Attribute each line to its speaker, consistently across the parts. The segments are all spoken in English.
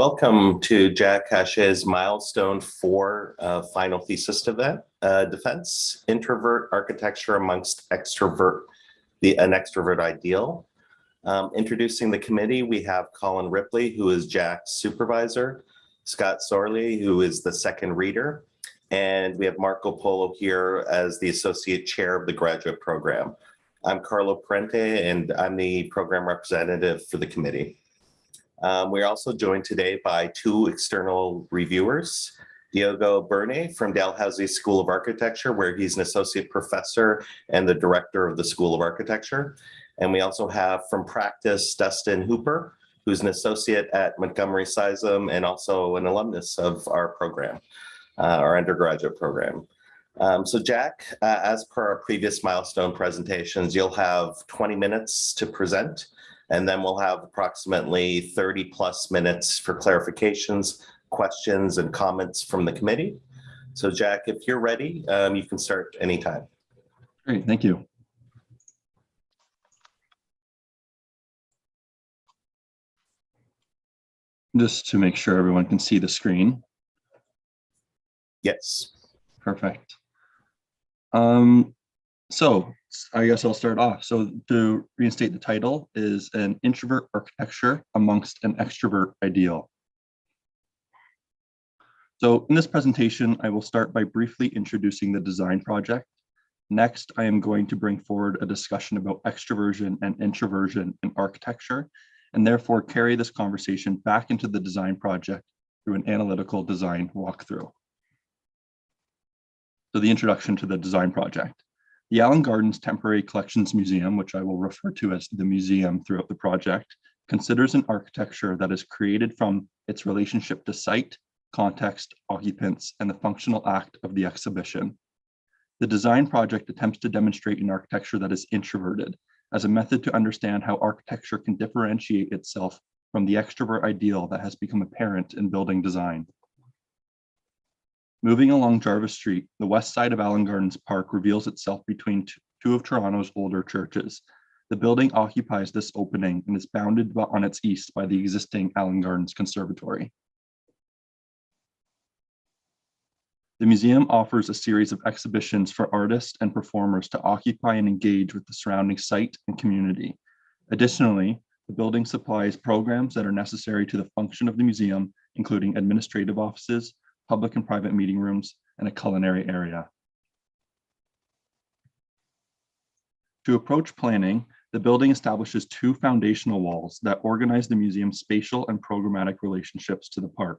Speaker 1: Welcome to Jack Hache's Milestone 4 final thesis event, defense, introvert architecture amongst extrovert, an extrovert ideal. Introducing the committee, we have Colin Ripley, who is Jack's supervisor, Scott Sørli, who is the second reader, and we have Marco Polo here as the associate chair of the graduate program. I'm Carlo Parente, and I'm the program representative for the committee. We're also joined today by two external reviewers, Diogo Berne from Dalhousie School of Architecture, where he's an associate professor and the director of the School of Architecture. And we also have from practice, Dustin Hooper, who's an associate at Montgomery Sisam and also an alumnus of our program, our undergraduate program. So Jack, as per our previous milestone presentations, you'll have 20 minutes to present, and then we'll have approximately 30 plus minutes for clarifications, questions, and comments from the committee. So Jack, if you're ready, you can start anytime.
Speaker 2: Great, thank you. Just to make sure everyone can see the screen.
Speaker 1: Yes.
Speaker 2: Perfect. So I guess I'll start off. So to reinstate the title is an introvert architecture amongst an extrovert ideal. So in this presentation, I will start by briefly introducing the design project. Next, I am going to bring forward a discussion about extroversion and introversion in architecture, and therefore carry this conversation back into the design project through an analytical design walkthrough. So the introduction to the design project. The Allen Gardens Temporary Collections Museum, which I will refer to as the museum throughout the project, considers an architecture that is created from its relationship to site, context, occupants, and the functional act of the exhibition. The design project attempts to demonstrate an architecture that is introverted as a method to understand how architecture can differentiate itself from the extrovert ideal that has become apparent in building design. Moving along Jarvis Street, the west side of Allen Gardens Park reveals itself between two of Toronto's older churches. The building occupies this opening and is bounded on its east by the existing Allen Gardens Conservatory. The museum offers a series of exhibitions for artists and performers to occupy and engage with the surrounding site and community. Additionally, the building supplies programs that are necessary to the function of the museum, including administrative offices, public and private meeting rooms, and a culinary area. To approach planning, the building establishes two foundational walls that organize the museum's spatial and programmatic relationships to the park.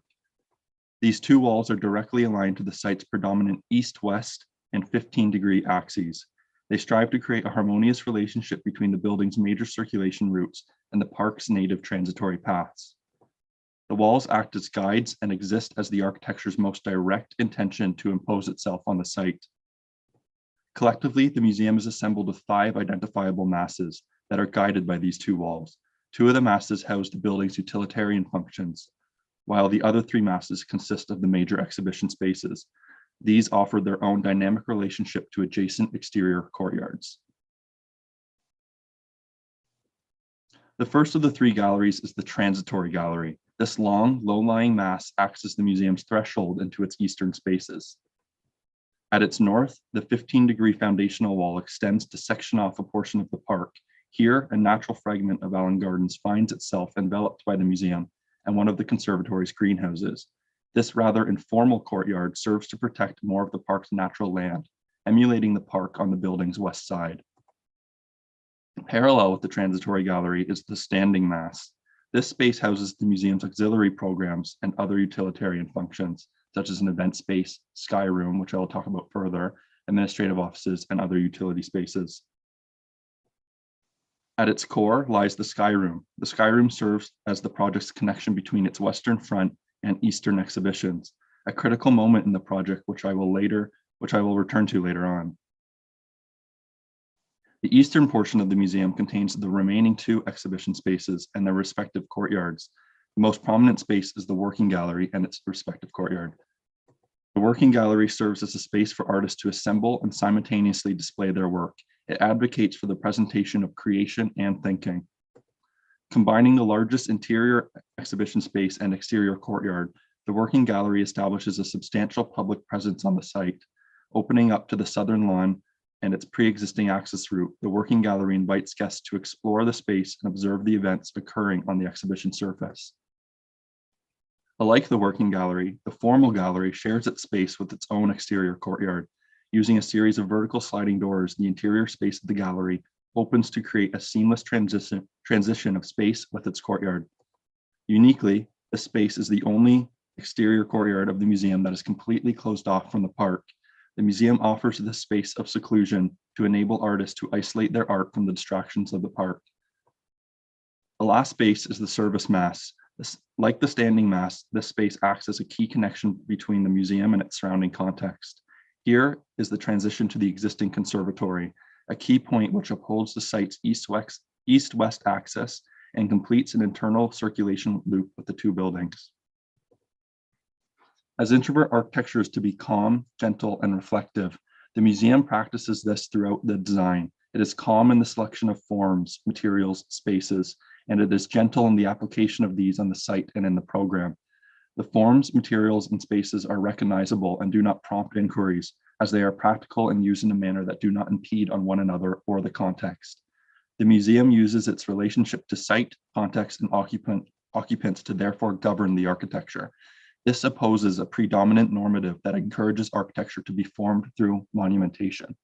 Speaker 2: These two walls are directly aligned to the site's predominant east-west and 15-degree axes. They strive to create a harmonious relationship between the building's major circulation routes and the park's native transitory paths. The walls act as guides and exist as the architecture's most direct intention to impose itself on the site. Collectively, the museum is assembled of 5 identifiable masses that are guided by these two walls. 2 of the masses house the building's utilitarian functions, while the other 3 masses consist of the major exhibition spaces. These offer their own dynamic relationship to adjacent exterior courtyards. The first of the 3 galleries is the Transitory Gallery. This long, low-lying mass acts as the museum's threshold into its eastern spaces. At its north, the 15-degree foundational wall extends to section off a portion of the park. Here, a natural fragment of Allen Gardens finds itself enveloped by the museum and one of the conservatory's greenhouses. This rather informal courtyard serves to protect more of the park's natural land, emulating the park on the building's west side. Parallel with the Transitory Gallery is the standing mass. This space houses the museum's auxiliary programs and other utilitarian functions, such as an event space, sky room, which I will talk about further, administrative offices, and other utility spaces. At its core lies the sky room. The sky room serves as the project's connection between its western front and eastern exhibitions, a critical moment in the project which I will return to later on. The eastern portion of the museum contains the remaining 2 exhibition spaces and their respective courtyards. The most prominent space is the working gallery and its respective courtyard. The working gallery serves as a space for artists to assemble and simultaneously display their work. It advocates for the presentation of creation and thinking. Combining the largest interior exhibition space and exterior courtyard, the working gallery establishes a substantial public presence on the site. Opening up to the southern lawn and its pre-existing access route, the working gallery invites guests to explore the space and observe the events occurring on the exhibition surface. Alike the working gallery, the formal gallery shares its space with its own exterior courtyard. Using a series of vertical sliding doors, the interior space of the gallery opens to create a seamless transition of space with its courtyard. Uniquely, this space is the only exterior courtyard of the museum that is completely closed off from the park. The museum offers this space of seclusion to enable artists to isolate their art from the distractions of the park. The last space is the service mass. Like the standing mass, this space acts as a key connection between the museum and its surrounding context. Here is the transition to the existing conservatory, a key point which upholds the site's east-west axis and completes an internal circulation loop with the two buildings. As introvert architecture is to be calm, gentle, and reflective, the museum practices this throughout the design. It is calm in the selection of forms, materials, spaces, and it is gentle in the application of these on the site and in the program. The forms, materials, and spaces are recognizable and do not prompt inquiries, as they are practical and used in a manner that do not impede on one another or the context. The museum uses its relationship to site, context, and occupants to therefore govern the architecture. This opposes a predominant normative that encourages architecture to be formed through monumentation.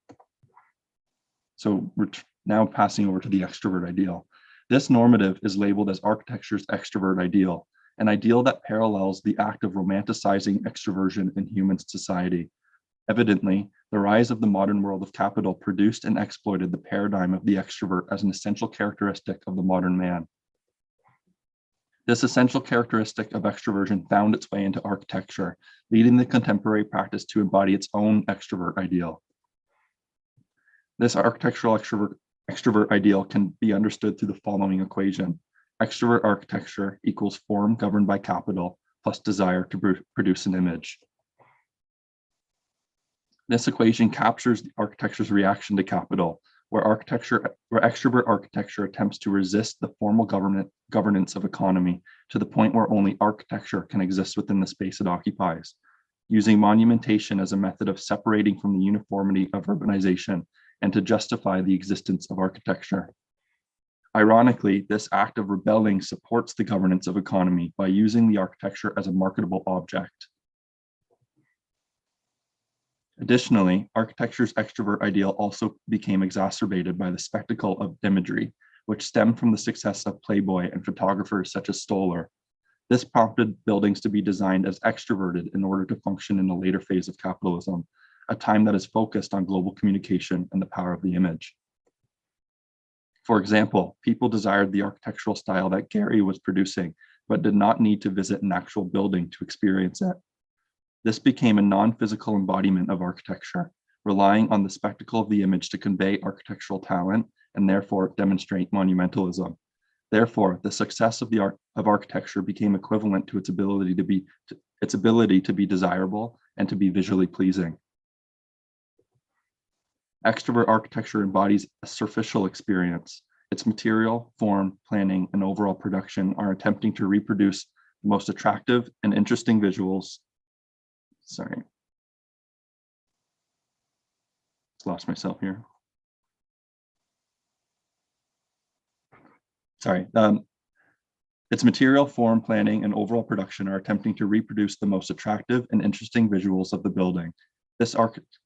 Speaker 2: So we're now passing over to the extrovert ideal. This normative is labeled as architecture's extrovert ideal, an ideal that parallels the act of romanticizing extroversion in human society. Evidently, the rise of the modern world of capital produced and exploited the paradigm of the extrovert as an essential characteristic of the modern man. This essential characteristic of extroversion found its way into architecture, leading the contemporary practice to embody its own extrovert ideal. This architectural extrovert ideal can be understood through the following equation. Extrovert architecture equals form governed by capital plus desire to produce an image. This equation captures the architecture's reaction to capital, where extrovert architecture attempts to resist the formal governance of economy to the point where only architecture can exist within the space it occupies, using monumentation as a method of separating from the uniformity of urbanization and to justify the existence of architecture. Ironically, this act of rebelling supports the governance of economy by using the architecture as a marketable object. Additionally, architecture's extrovert ideal also became exacerbated by the spectacle of imagery, which stemmed from the success of Playboy and photographers such as Stoller. This prompted buildings to be designed as extroverted in order to function in a later phase of capitalism, a time that is focused on global communication and the power of the image. For example, people desired the architectural style that Gary was producing, but did not need to visit an actual building to experience it. This became a non-physical embodiment of architecture, relying on the spectacle of the image to convey architectural talent and therefore demonstrate monumentalism. Therefore, the success of architecture became equivalent to its ability to be desirable and to be visually pleasing. Extrovert architecture embodies a superficial experience. Its material, form, planning, and overall production are attempting to reproduce the most attractive and interesting visuals. Sorry. Lost myself here. Sorry. Its material, form, planning, and overall production are attempting to reproduce the most attractive and interesting visuals of the building. This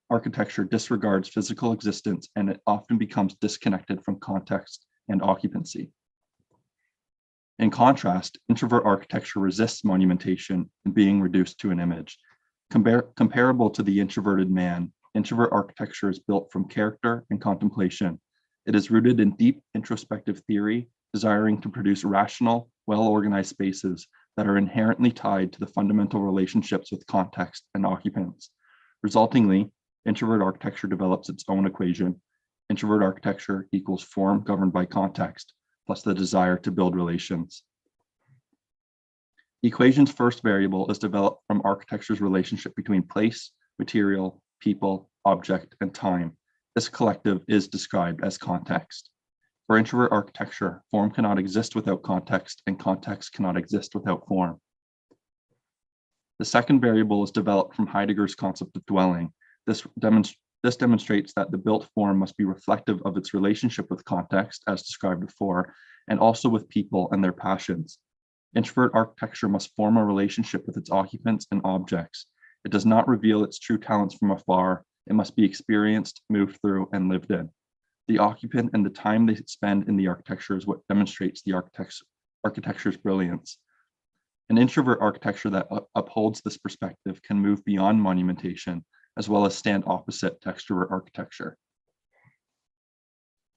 Speaker 2: architecture disregards physical existence, and it often becomes disconnected from context and occupancy. In contrast, introvert architecture resists monumentation and being reduced to an image. Comparable to the introverted man, introvert architecture is built from character and contemplation. It is rooted in deep introspective theory, desiring to produce rational, well-organized spaces that are inherently tied to the fundamental relationships with context and occupants. Resultingly, introvert architecture develops its own equation. Introvert architecture equals form governed by context, plus the desire to build relations. The equation's first variable is developed from architecture's relationship between place, material, people, object, and time. This collective is described as context. For introvert architecture, form cannot exist without context, and context cannot exist without form. The second variable is developed from Heidegger's concept of dwelling. This demonstrates that the built form must be reflective of its relationship with context, as described before, and also with people and their passions. Introvert architecture must form a relationship with its occupants and objects. It does not reveal its true talents from afar. It must be experienced, moved through, and lived in. The occupant and the time they spend in the architecture is what demonstrates the architecture's brilliance. An introvert architecture that upholds this perspective can move beyond monumentation, as well as stand opposite to extrovert architecture.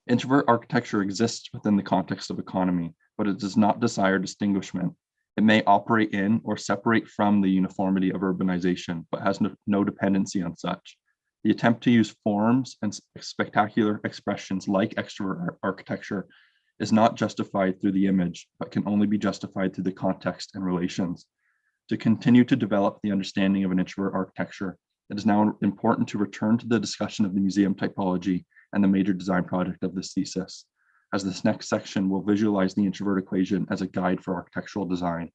Speaker 2: Introvert architecture exists within the context of economy, but it does not desire distinguishment. It may operate in or separate from the uniformity of urbanization, but has no dependency on such. The attempt to use forms and spectacular expressions like extrovert architecture is not justified through the image, but can only be justified through the context and relations. To continue to develop the understanding of an introvert architecture, it is now important to return to the discussion of the museum typology and the major design project of this thesis, as this next section will visualize the introvert equation as a guide for architectural design.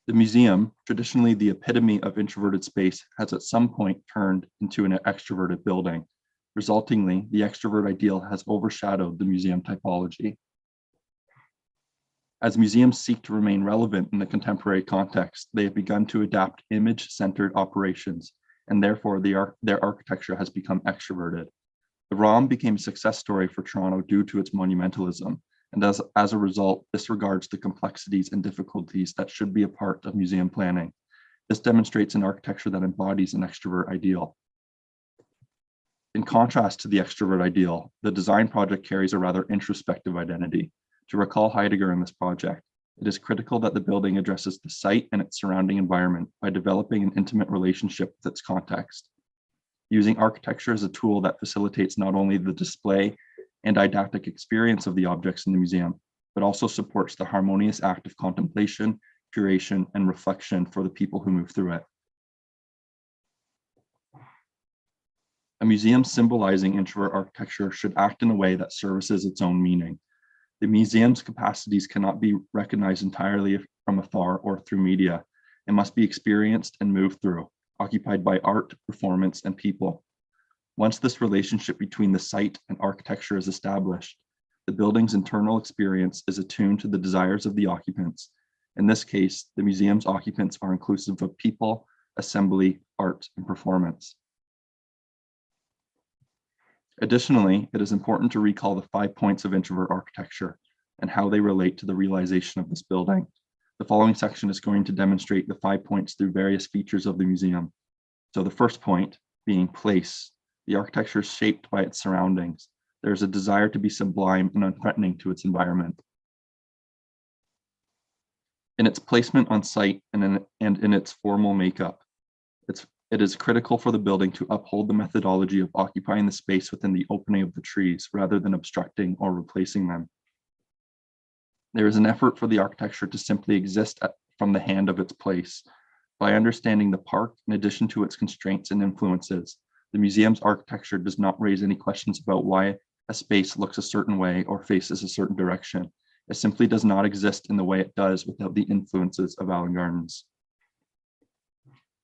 Speaker 2: The museum, traditionally the epitome of introverted space, has at some point turned into an extroverted building. Resultingly, the extrovert ideal has overshadowed the museum typology. As museums seek to remain relevant in the contemporary context, they have begun to adapt image-centered operations, and therefore their architecture has become extroverted. The ROM became a success story for Toronto due to its monumentalism, and as a result, disregards the complexities and difficulties that should be a part of museum planning. This demonstrates an architecture that embodies an extrovert ideal. In contrast to the extrovert ideal, the design project carries a rather introspective identity. To recall Heidegger in this project, it is critical that the building addresses the site and its surrounding environment by developing an intimate relationship with its context. Using architecture as a tool that facilitates not only the display and didactic experience of the objects in the museum, but also supports the harmonious act of contemplation, curation, and reflection for the people who move through it. A museum symbolizing introvert architecture should act in a way that services its own meaning. The museum's capacities cannot be recognized entirely from afar or through media. It must be experienced and moved through, occupied by art, performance, and people. Once this relationship between the site and architecture is established, the building's internal experience is attuned to the desires of the occupants. In this case, the museum's occupants are inclusive of people, assembly, art, and performance. Additionally, it is important to recall the 5 points of introvert architecture and how they relate to the realization of this building. The following section is going to demonstrate the 5 points through various features of the museum. So the first point being place. The architecture is shaped by its surroundings. There is a desire to be sublime and unthreatening to its environment. In its placement on site and in its formal makeup, it is critical for the building to uphold the methodology of occupying the space within the opening of the trees rather than obstructing or replacing them. There is an effort for the architecture to simply exist from the hand of its place. By understanding the park, in addition to its constraints and influences, the museum's architecture does not raise any questions about why a space looks a certain way or faces a certain direction. It simply does not exist in the way it does without the influences of Allen Gardens.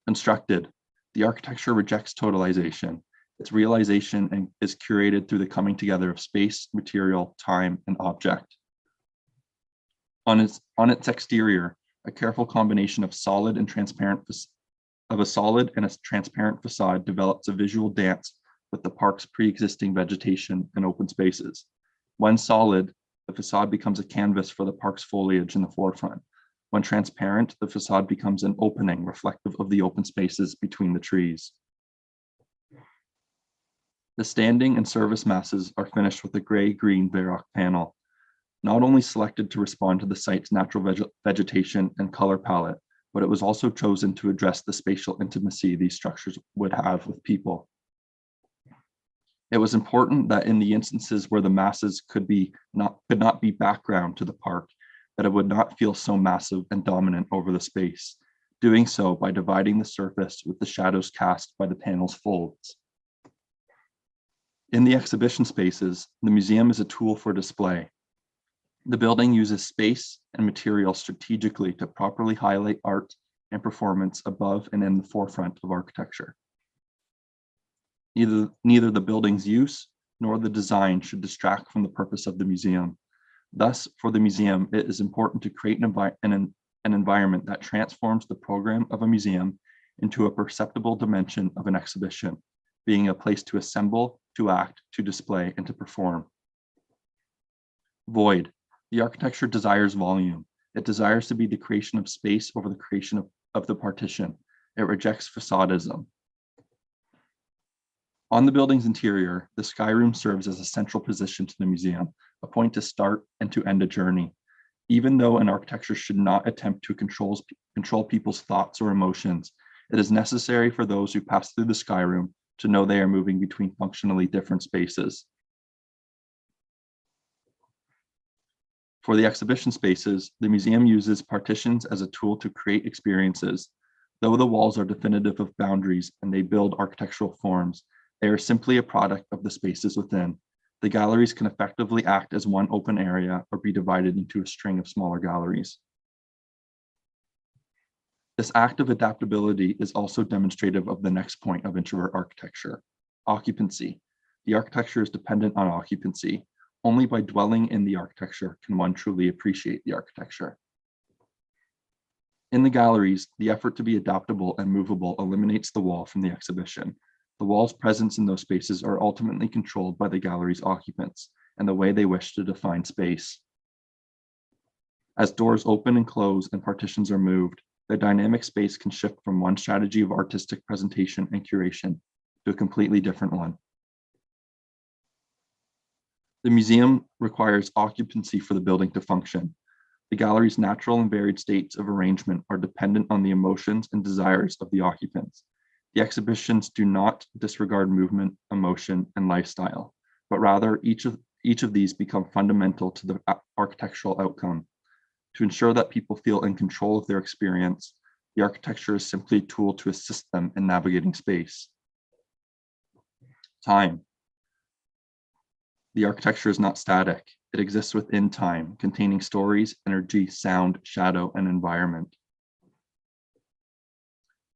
Speaker 2: Constructed. The architecture rejects totalization. Its realization is curated through the coming together of space, material, time, and object. On its exterior, a careful combination of a solid and a transparent facade develops a visual dance with the park's pre-existing vegetation and open spaces. When solid, the facade becomes a canvas for the park's foliage in the forefront. When transparent, the facade becomes an opening reflective of the open spaces between the trees. The standing and service masses are finished with a gray-green Baroque panel, not only selected to respond to the site's natural vegetation and color palette, but it was also chosen to address the spatial intimacy these structures would have with people. It was important that in the instances where the masses could not be background to the park, that it would not feel so massive and dominant over the space, doing so by dividing the surface with the shadows cast by the panel's folds. In the exhibition spaces, the museum is a tool for display. The building uses space and material strategically to properly highlight art and performance above and in the forefront of architecture. Neither the building's use nor the design should distract from the purpose of the museum. Thus, for the museum, it is important to create an environment that transforms the program of a museum into a perceptible dimension of an exhibition, being a place to assemble, to act, to display, and to perform. Void. The architecture desires volume. It desires to be the creation of space over the creation of the partition. It rejects facadism. On the building's interior, the sky room serves as a central position to the museum, a point to start and to end a journey. Even though an architecture should not attempt to control people's thoughts or emotions, it is necessary for those who pass through the sky room to know they are moving between functionally different spaces. For the exhibition spaces, the museum uses partitions as a tool to create experiences. Though the walls are definitive of boundaries and they build architectural forms, they are simply a product of the spaces within. The galleries can effectively act as one open area or be divided into a string of smaller galleries. This act of adaptability is also demonstrative of the next point of introvert architecture, occupancy. The architecture is dependent on occupancy. Only by dwelling in the architecture can one truly appreciate the architecture. In the galleries, the effort to be adaptable and movable eliminates the wall from the exhibition. The wall's presence in those spaces are ultimately controlled by the gallery's occupants and the way they wish to define space. As doors open and close and partitions are moved, the dynamic space can shift from one strategy of artistic presentation and curation to a completely different one. The museum requires occupancy for the building to function. The gallery's natural and varied states of arrangement are dependent on the emotions and desires of the occupants. The exhibitions do not disregard movement, emotion, and lifestyle, but rather each of these become fundamental to the architectural outcome. To ensure that people feel in control of their experience, the architecture is simply a tool to assist them in navigating space. Time. The architecture is not static. It exists within time, containing stories, energy, sound, shadow, and environment.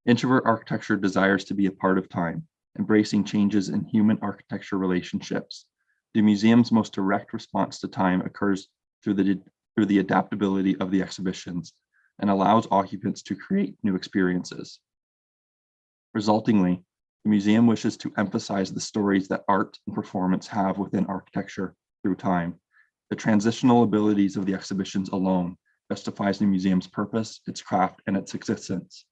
Speaker 2: Introvert architecture desires to be a part of time, embracing changes in human architecture relationships. The museum's most direct response to time occurs through the adaptability of the exhibitions and allows occupants to create new experiences. Resultingly, the museum wishes to emphasize the stories that art and performance have within architecture through time. The transitional abilities of the exhibitions alone justifies the museum's purpose, its craft, and its existence.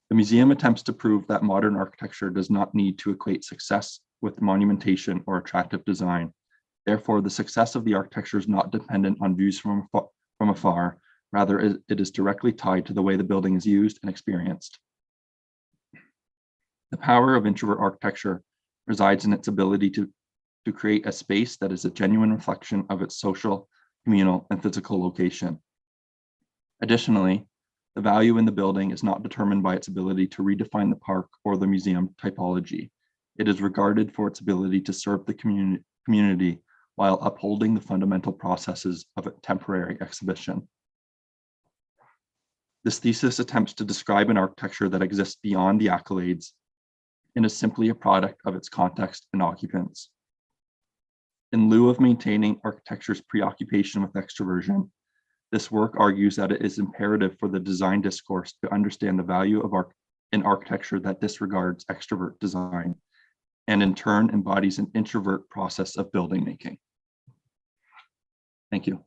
Speaker 2: The museum attempts to prove that modern architecture does not need to equate success with monumentation or attractive design. Therefore, the success of the architecture is not dependent on views from afar. Rather, it is directly tied to the way the building is used and experienced. The power of introvert architecture resides in its ability to create a space that is a genuine reflection of its social, communal, and physical location. Additionally, the value in the building is not determined by its ability to redefine the park or the museum typology. It is regarded for its ability to serve the community while upholding the fundamental processes of a temporary exhibition. This thesis attempts to describe an architecture that exists beyond the accolades and is simply a product of its context and occupants. In lieu of maintaining architecture's preoccupation with extroversion, this work argues that it is imperative for the design discourse to understand the value of an architecture that disregards extrovert design and in turn embodies an introvert process of building making. Thank you.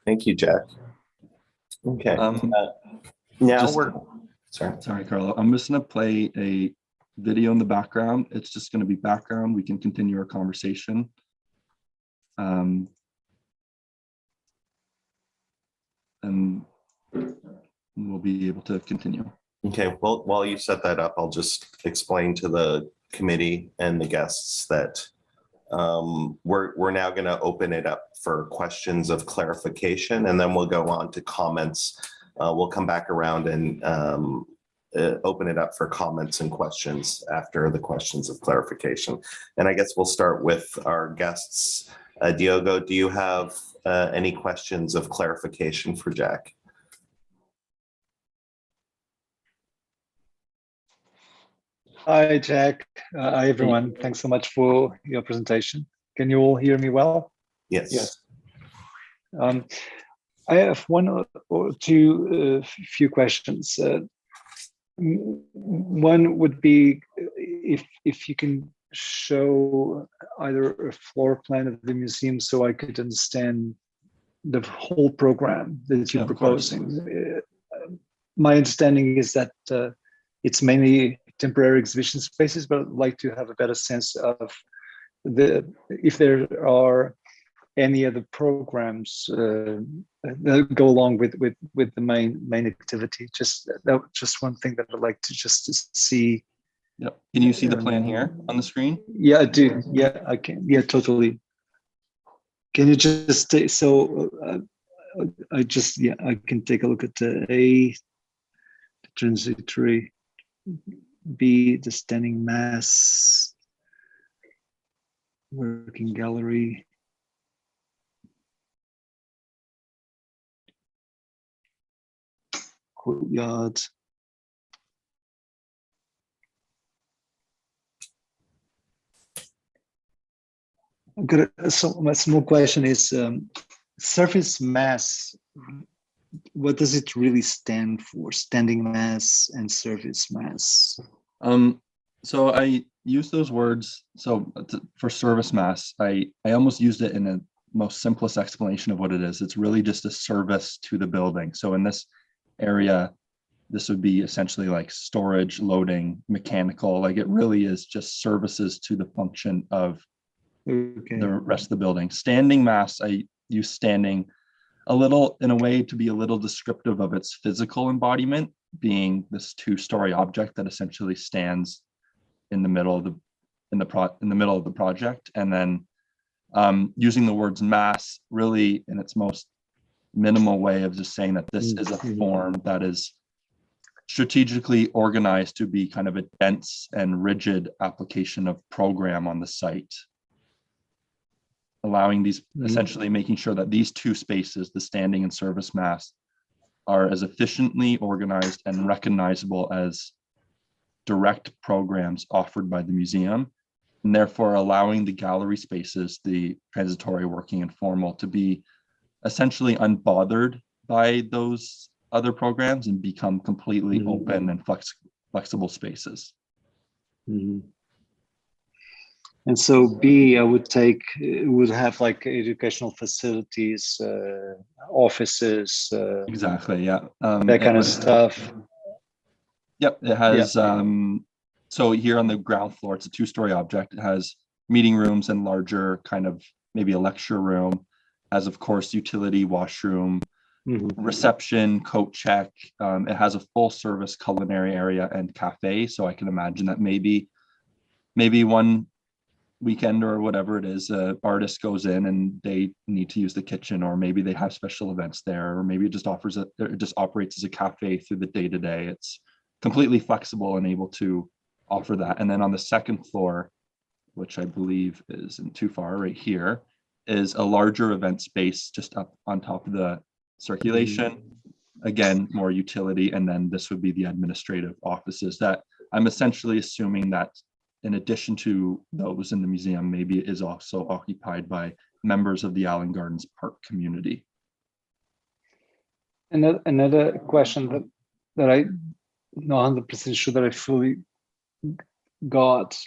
Speaker 1: Thank you, Jack. Okay. Now
Speaker 2: Sorry, Carlo. I'm just going to play a video in the background. It's just going to be background. We can continue our conversation. And we'll be able to continue.
Speaker 1: Okay, well, while you set that up, I'll just explain to the committee and the guests that we're now going to open it up for questions of clarification, and then we'll go on to comments. We'll come back around and open it up for comments and questions after the questions of clarification. And I guess we'll start with our guests. Diogo, do you have any questions of clarification for Jack?
Speaker 3: Hi, Jack. Hi, everyone. Thanks so much for your presentation. Can you all hear me well?
Speaker 1: Yes.
Speaker 3: Yes. I have one or two few questions. One would be if you can show either a floor plan of the museum so I could understand the whole program that you're proposing. My understanding is that it's mainly temporary exhibition spaces, but I'd like to have a better sense of if there are any other programs that go along with the main activity. Just one thing that I'd like to just see.
Speaker 2: Yep. Can you see the plan here on the screen?
Speaker 3: Yeah, I do. Yeah, I can. Yeah, totally. Can you just I can take a look at the transitory, B, the standing mass, working gallery. Courtyard. I've got my small question is surface mass. What does it really stand for? Standing mass and surface mass.
Speaker 2: So I use those words. So for service mass, I almost used it in a most simplest explanation of what it is. It's really just a service to the building. So in this area, this would be essentially like storage, loading, mechanical. Like it really is just services to the function of the rest of the building. Standing mass, I use standing a little in a way to be a little descriptive of its physical embodiment, being this two-story object that essentially stands in the middle of the project, and then using the words mass really in its most minimal way of just saying that this is a form that is strategically organized to be kind of a dense and rigid application of program on the site, allowing these essentially making sure that these two spaces, the standing and service mass, are as efficiently organized and recognizable as direct programs offered by the museum, and therefore allowing the gallery spaces, the transitory, working, and formal, to be essentially unbothered by those other programs and become completely open and flexible spaces.
Speaker 3: And so B, I would would have like educational facilities, offices.
Speaker 2: Exactly, yeah.
Speaker 3: That kind of stuff.
Speaker 2: Yep, it has, so here on the ground floor, it's a two-story object. It has meeting rooms and larger kind of maybe a lecture room, has of course utility, washroom, reception, coat check. It has a full service culinary area and cafe. So I can imagine that maybe one weekend or whatever it is, artist goes in and they need to use the kitchen, or maybe they have special events there, or maybe it just operates as a cafe through the day-to-day. It's completely flexible and able to offer that. And then on the second floor, which I believe isn't too far right here, is a larger event space just up on top of the circulation. Again, more utility. And then this would be the administrative offices that I'm essentially assuming that in addition to those in the museum, maybe it is also occupied by members of the Allen Gardens Park community.
Speaker 3: Another question that I'm not 100% sure that I fully got,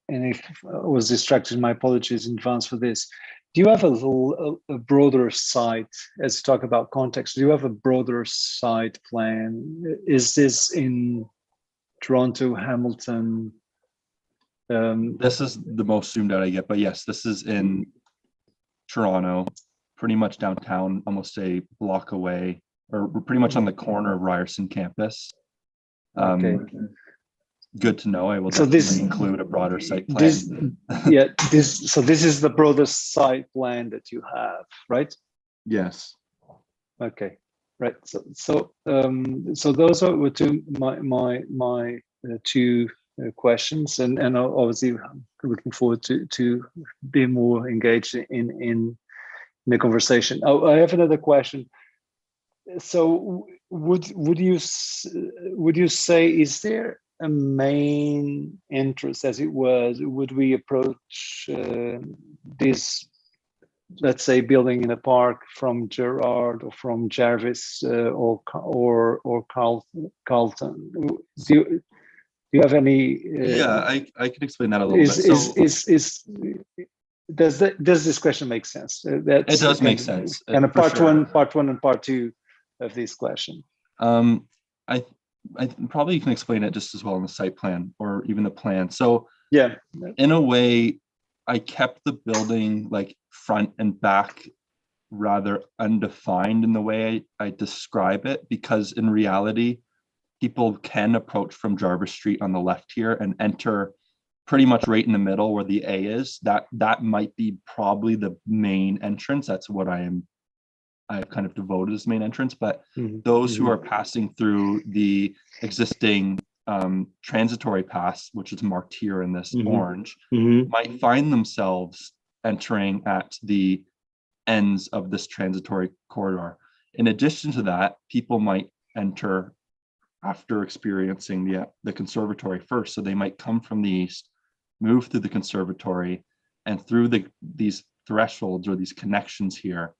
Speaker 3: and if I was distracted, my apologies in advance for this. Do you have a broader site, as you talk about context, do you have a broader site plan? Is this in Toronto, Hamilton?
Speaker 2: This is the most zoomed out I get, but yes, this is in Toronto, pretty much downtown, almost a block away, or pretty much on the corner of Ryerson campus.
Speaker 3: Okay.
Speaker 2: good to know. I will
Speaker 3: So
Speaker 2: definitely include a broader site plan.
Speaker 3: This is the broader site plan that you have, right?
Speaker 2: Yes.
Speaker 3: Okay, right. So those are my two questions, and obviously I'm looking forward to be more engaged in the conversation. Oh, I have another question. So would you say, is there a main interest, as it was? Would we approach this, let's say, building in a park from Gerard or from Jarvis or Carlton? Do you have any?
Speaker 2: Yeah, I can explain that a little bit.
Speaker 3: Does this question make sense?
Speaker 2: It does make sense.
Speaker 3: And a part one and part two of this question.
Speaker 2: I probably can explain it just as well in the site plan or even the plan. So
Speaker 3: yeah,
Speaker 2: in a way, I kept the building like front and back rather undefined in the way I describe it, because in reality, people can approach from Jarvis Street on the left here and enter pretty much right in the middle where the A is. That might be probably the main entrance. That's what I've kind of devoted as main entrance. But those who are passing through the existing transitory pass, which is marked here in this orange, might find themselves entering at the ends of this transitory corridor. In addition to that, people might enter after experiencing the conservatory first. So they might come from the east, move through the conservatory, and through these thresholds or these connections here,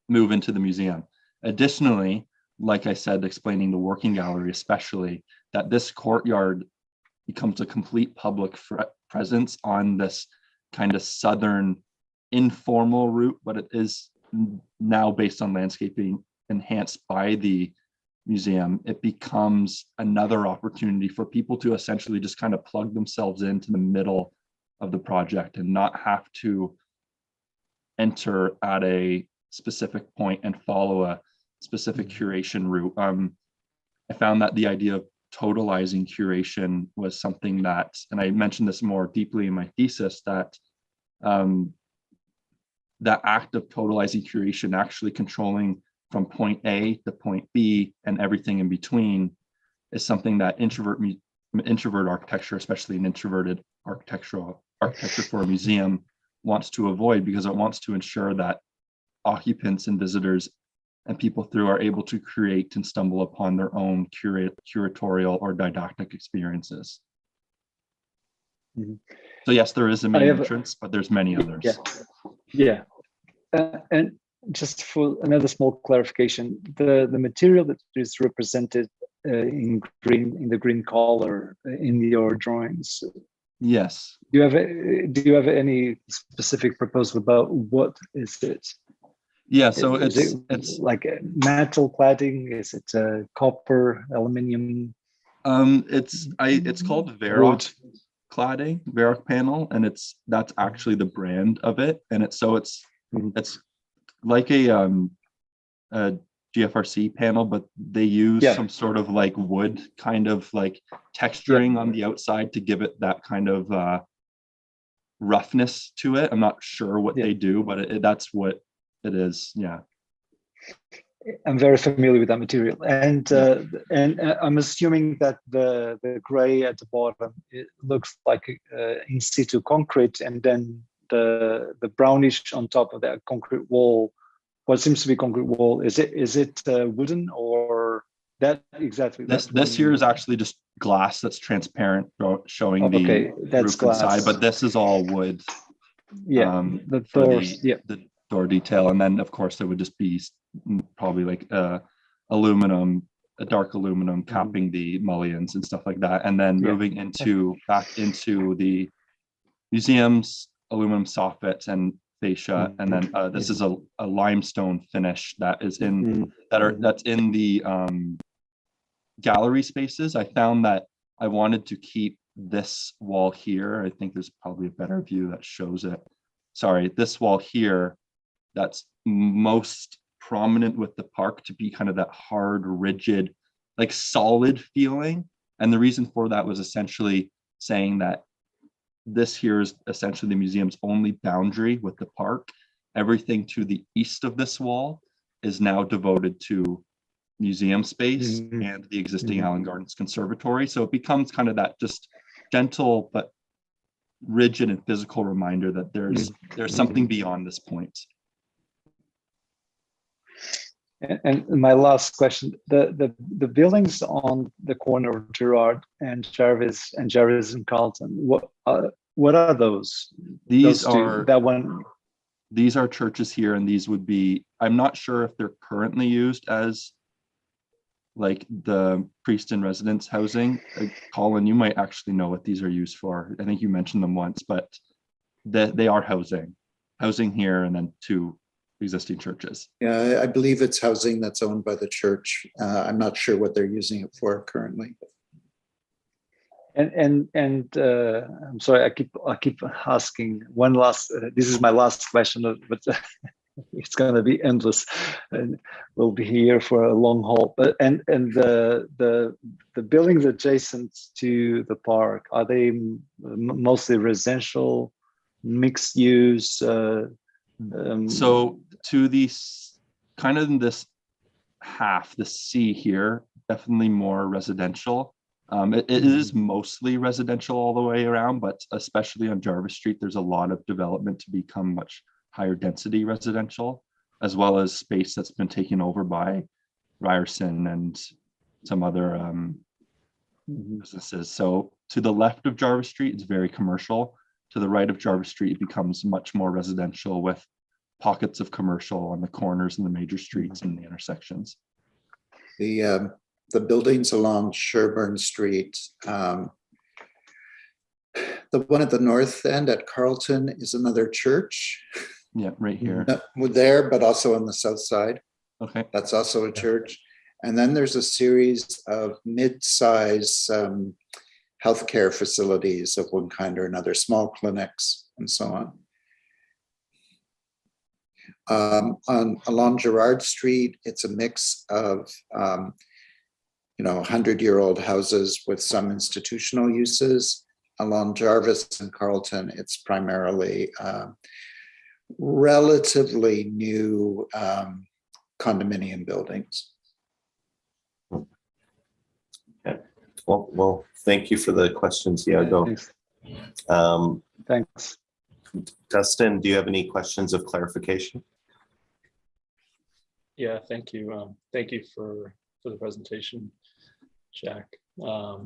Speaker 2: move into the museum. Additionally, like I said, explaining the working gallery especially, that this courtyard becomes a complete public presence on this kind of southern informal route, but it is now based on landscaping enhanced by the museum. It becomes another opportunity for people to essentially just kind of plug themselves into the middle of the project and not have to enter at a specific point and follow a specific curation route. I found that the idea of totalizing curation was something that, and I mentioned this more deeply in my thesis, that that act of totalizing curation, actually controlling from point A to point B and everything in between, is something that introvert architecture, especially an introverted architecture for a museum, wants to avoid, because it wants to ensure that occupants and visitors and people through are able to create and stumble upon their own curatorial or didactic experiences. So yes, there is a main entrance, but there's many others.
Speaker 3: Yeah. And just for another small clarification, the material that is represented in the green color in your drawings.
Speaker 2: Yes.
Speaker 3: Do you have any specific proposal about what is it?
Speaker 2: Yeah, so it's
Speaker 3: like metal cladding. Is it copper, aluminium?
Speaker 2: It's called Varrock cladding, Varrock panel, and that's actually the brand of it, and it's like a GFRC panel, but they use some sort of like wood kind of like texturing on the outside to give it that kind of roughness to it. I'm not sure what they do, but that's what it is. Yeah,
Speaker 3: I'm very familiar with that material, and I'm assuming that the gray at the bottom, it looks like in situ concrete, and then the brownish on top of that concrete wall, what seems to be concrete wall, is it wooden, or that exactly?
Speaker 2: This here is actually just glass that's transparent, showing the roof inside, but this is all wood.
Speaker 3: Yeah, the doors.
Speaker 2: The door detail, and then of course there would just be probably like aluminum, a dark aluminum capping the mullions and stuff like that, and then moving back into the museum's aluminum soffits and fascia, and then this is a limestone finish that is that's in the gallery spaces. I found that I wanted to keep this wall here. I think there's probably a better view that shows it. Sorry, this wall here, that's most prominent with the park, to be kind of that hard, rigid, like solid feeling, And the reason for that was essentially saying that this here is essentially the museum's only boundary with the park. Everything to the east of this wall is now devoted to museum space and the existing Allen Gardens Conservatory. So it becomes kind of that just gentle but rigid and physical reminder that there's something beyond this point.
Speaker 3: And my last question: the buildings on the corner of Gerard and Jarvis and Carlton. What are those?
Speaker 2: These
Speaker 3: Those two,
Speaker 2: are
Speaker 3: that one.
Speaker 2: These are churches here, and these would be. I'm not sure if they're currently used as like the priest in residence housing. Colin, you might actually know what these are used for. I think you mentioned them once, but they are housing here, and then 2 existing churches.
Speaker 4: Yeah, I believe it's housing that's owned by the church. I'm not sure what they're using it for currently.
Speaker 3: And I'm sorry, I keep asking one last. This is my last question, but it's going to be endless, and we'll be here for a long haul. But and the buildings adjacent to the park, are they mostly residential, mixed use?
Speaker 2: So to these kind of in this half, the C here, definitely more residential. It is mostly residential all the way around, but especially on Jarvis Street, there's a lot of development to become much higher density residential, as well as space that's been taken over by Ryerson and some other businesses. So to the left of Jarvis Street, it's very commercial. To the right of Jarvis Street, it becomes much more residential with pockets of commercial on the corners and the major streets and the intersections.
Speaker 4: The buildings along Sherburne Street, the one at the north end at Carlton is another church.
Speaker 2: Yeah, right here.
Speaker 4: There, but also on the south side.
Speaker 2: Okay.
Speaker 4: That's also a church. And then there's a series of mid-size healthcare facilities of one kind or another, small clinics and so on. Along Gerard Street, it's a mix of 100-year-old houses with some institutional uses. Along Jarvis and Carlton, it's primarily relatively new condominium buildings.
Speaker 1: Okay. Well, thank you for the questions, Diego.
Speaker 3: Thanks.
Speaker 1: Um,
Speaker 3: Thanks.
Speaker 1: Dustin, do you have any questions of clarification?
Speaker 5: Yeah, thank you. Thank you for the presentation, Jack. I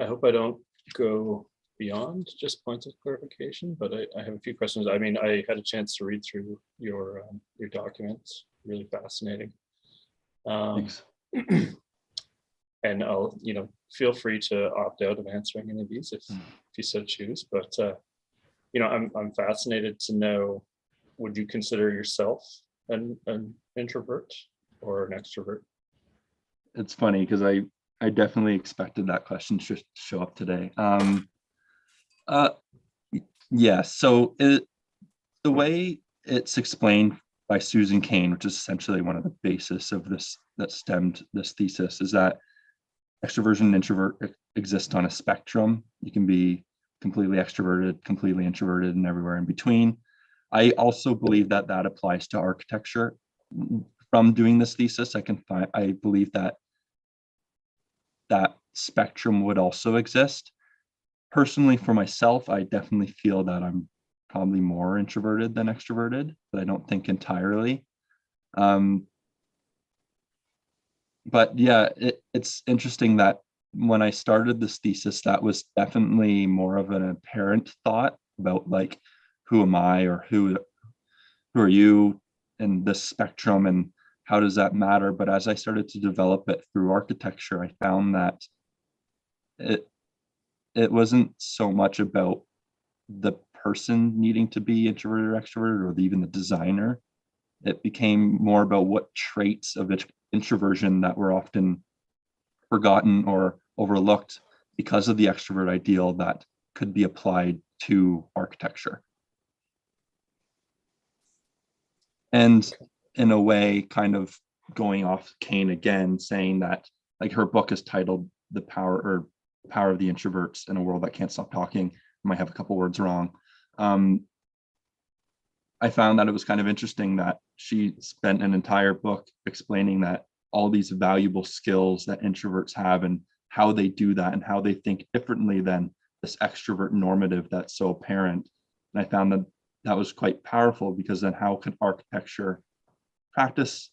Speaker 5: hope I don't go beyond just points of clarification, but I have a few questions. I mean, I had a chance to read through your documents. Really fascinating.
Speaker 2: Thanks.
Speaker 5: And I'll, feel free to opt out of answering any of these if you so choose. But I'm fascinated to know, would you consider yourself an introvert or an extrovert?
Speaker 2: It's funny because I definitely expected that question to show up today. Yeah, so the way it's explained by Susan Cain, which is essentially one of the basis of this that stemmed this thesis, is that extroversion and introvert exist on a spectrum. You can be completely extroverted, completely introverted, and everywhere in between. I also believe that that applies to architecture. From doing this thesis, I believe that that spectrum would also exist. Personally, for myself, I definitely feel that I'm probably more introverted than extroverted, but I don't think entirely. But yeah, it's interesting that when I started this thesis, that was definitely more of an apparent thought about like, who am I, or who are you in this spectrum, and how does that matter? But as I started to develop it through architecture, I found that it wasn't so much about the person needing to be introverted or extroverted, or even the designer. It became more about what traits of introversion that were often forgotten or overlooked because of the extrovert ideal that could be applied to architecture. And in a way, kind of going off Cain again, saying that, like, her book is titled the power of the introverts in a world that can't stop talking. I might have a couple words wrong. I found that it was kind of interesting that she spent an entire book explaining that all these valuable skills that introverts have and how they do that and how they think differently than this extrovert normative that's so apparent. And I found that that was quite powerful, because then how could architecture practice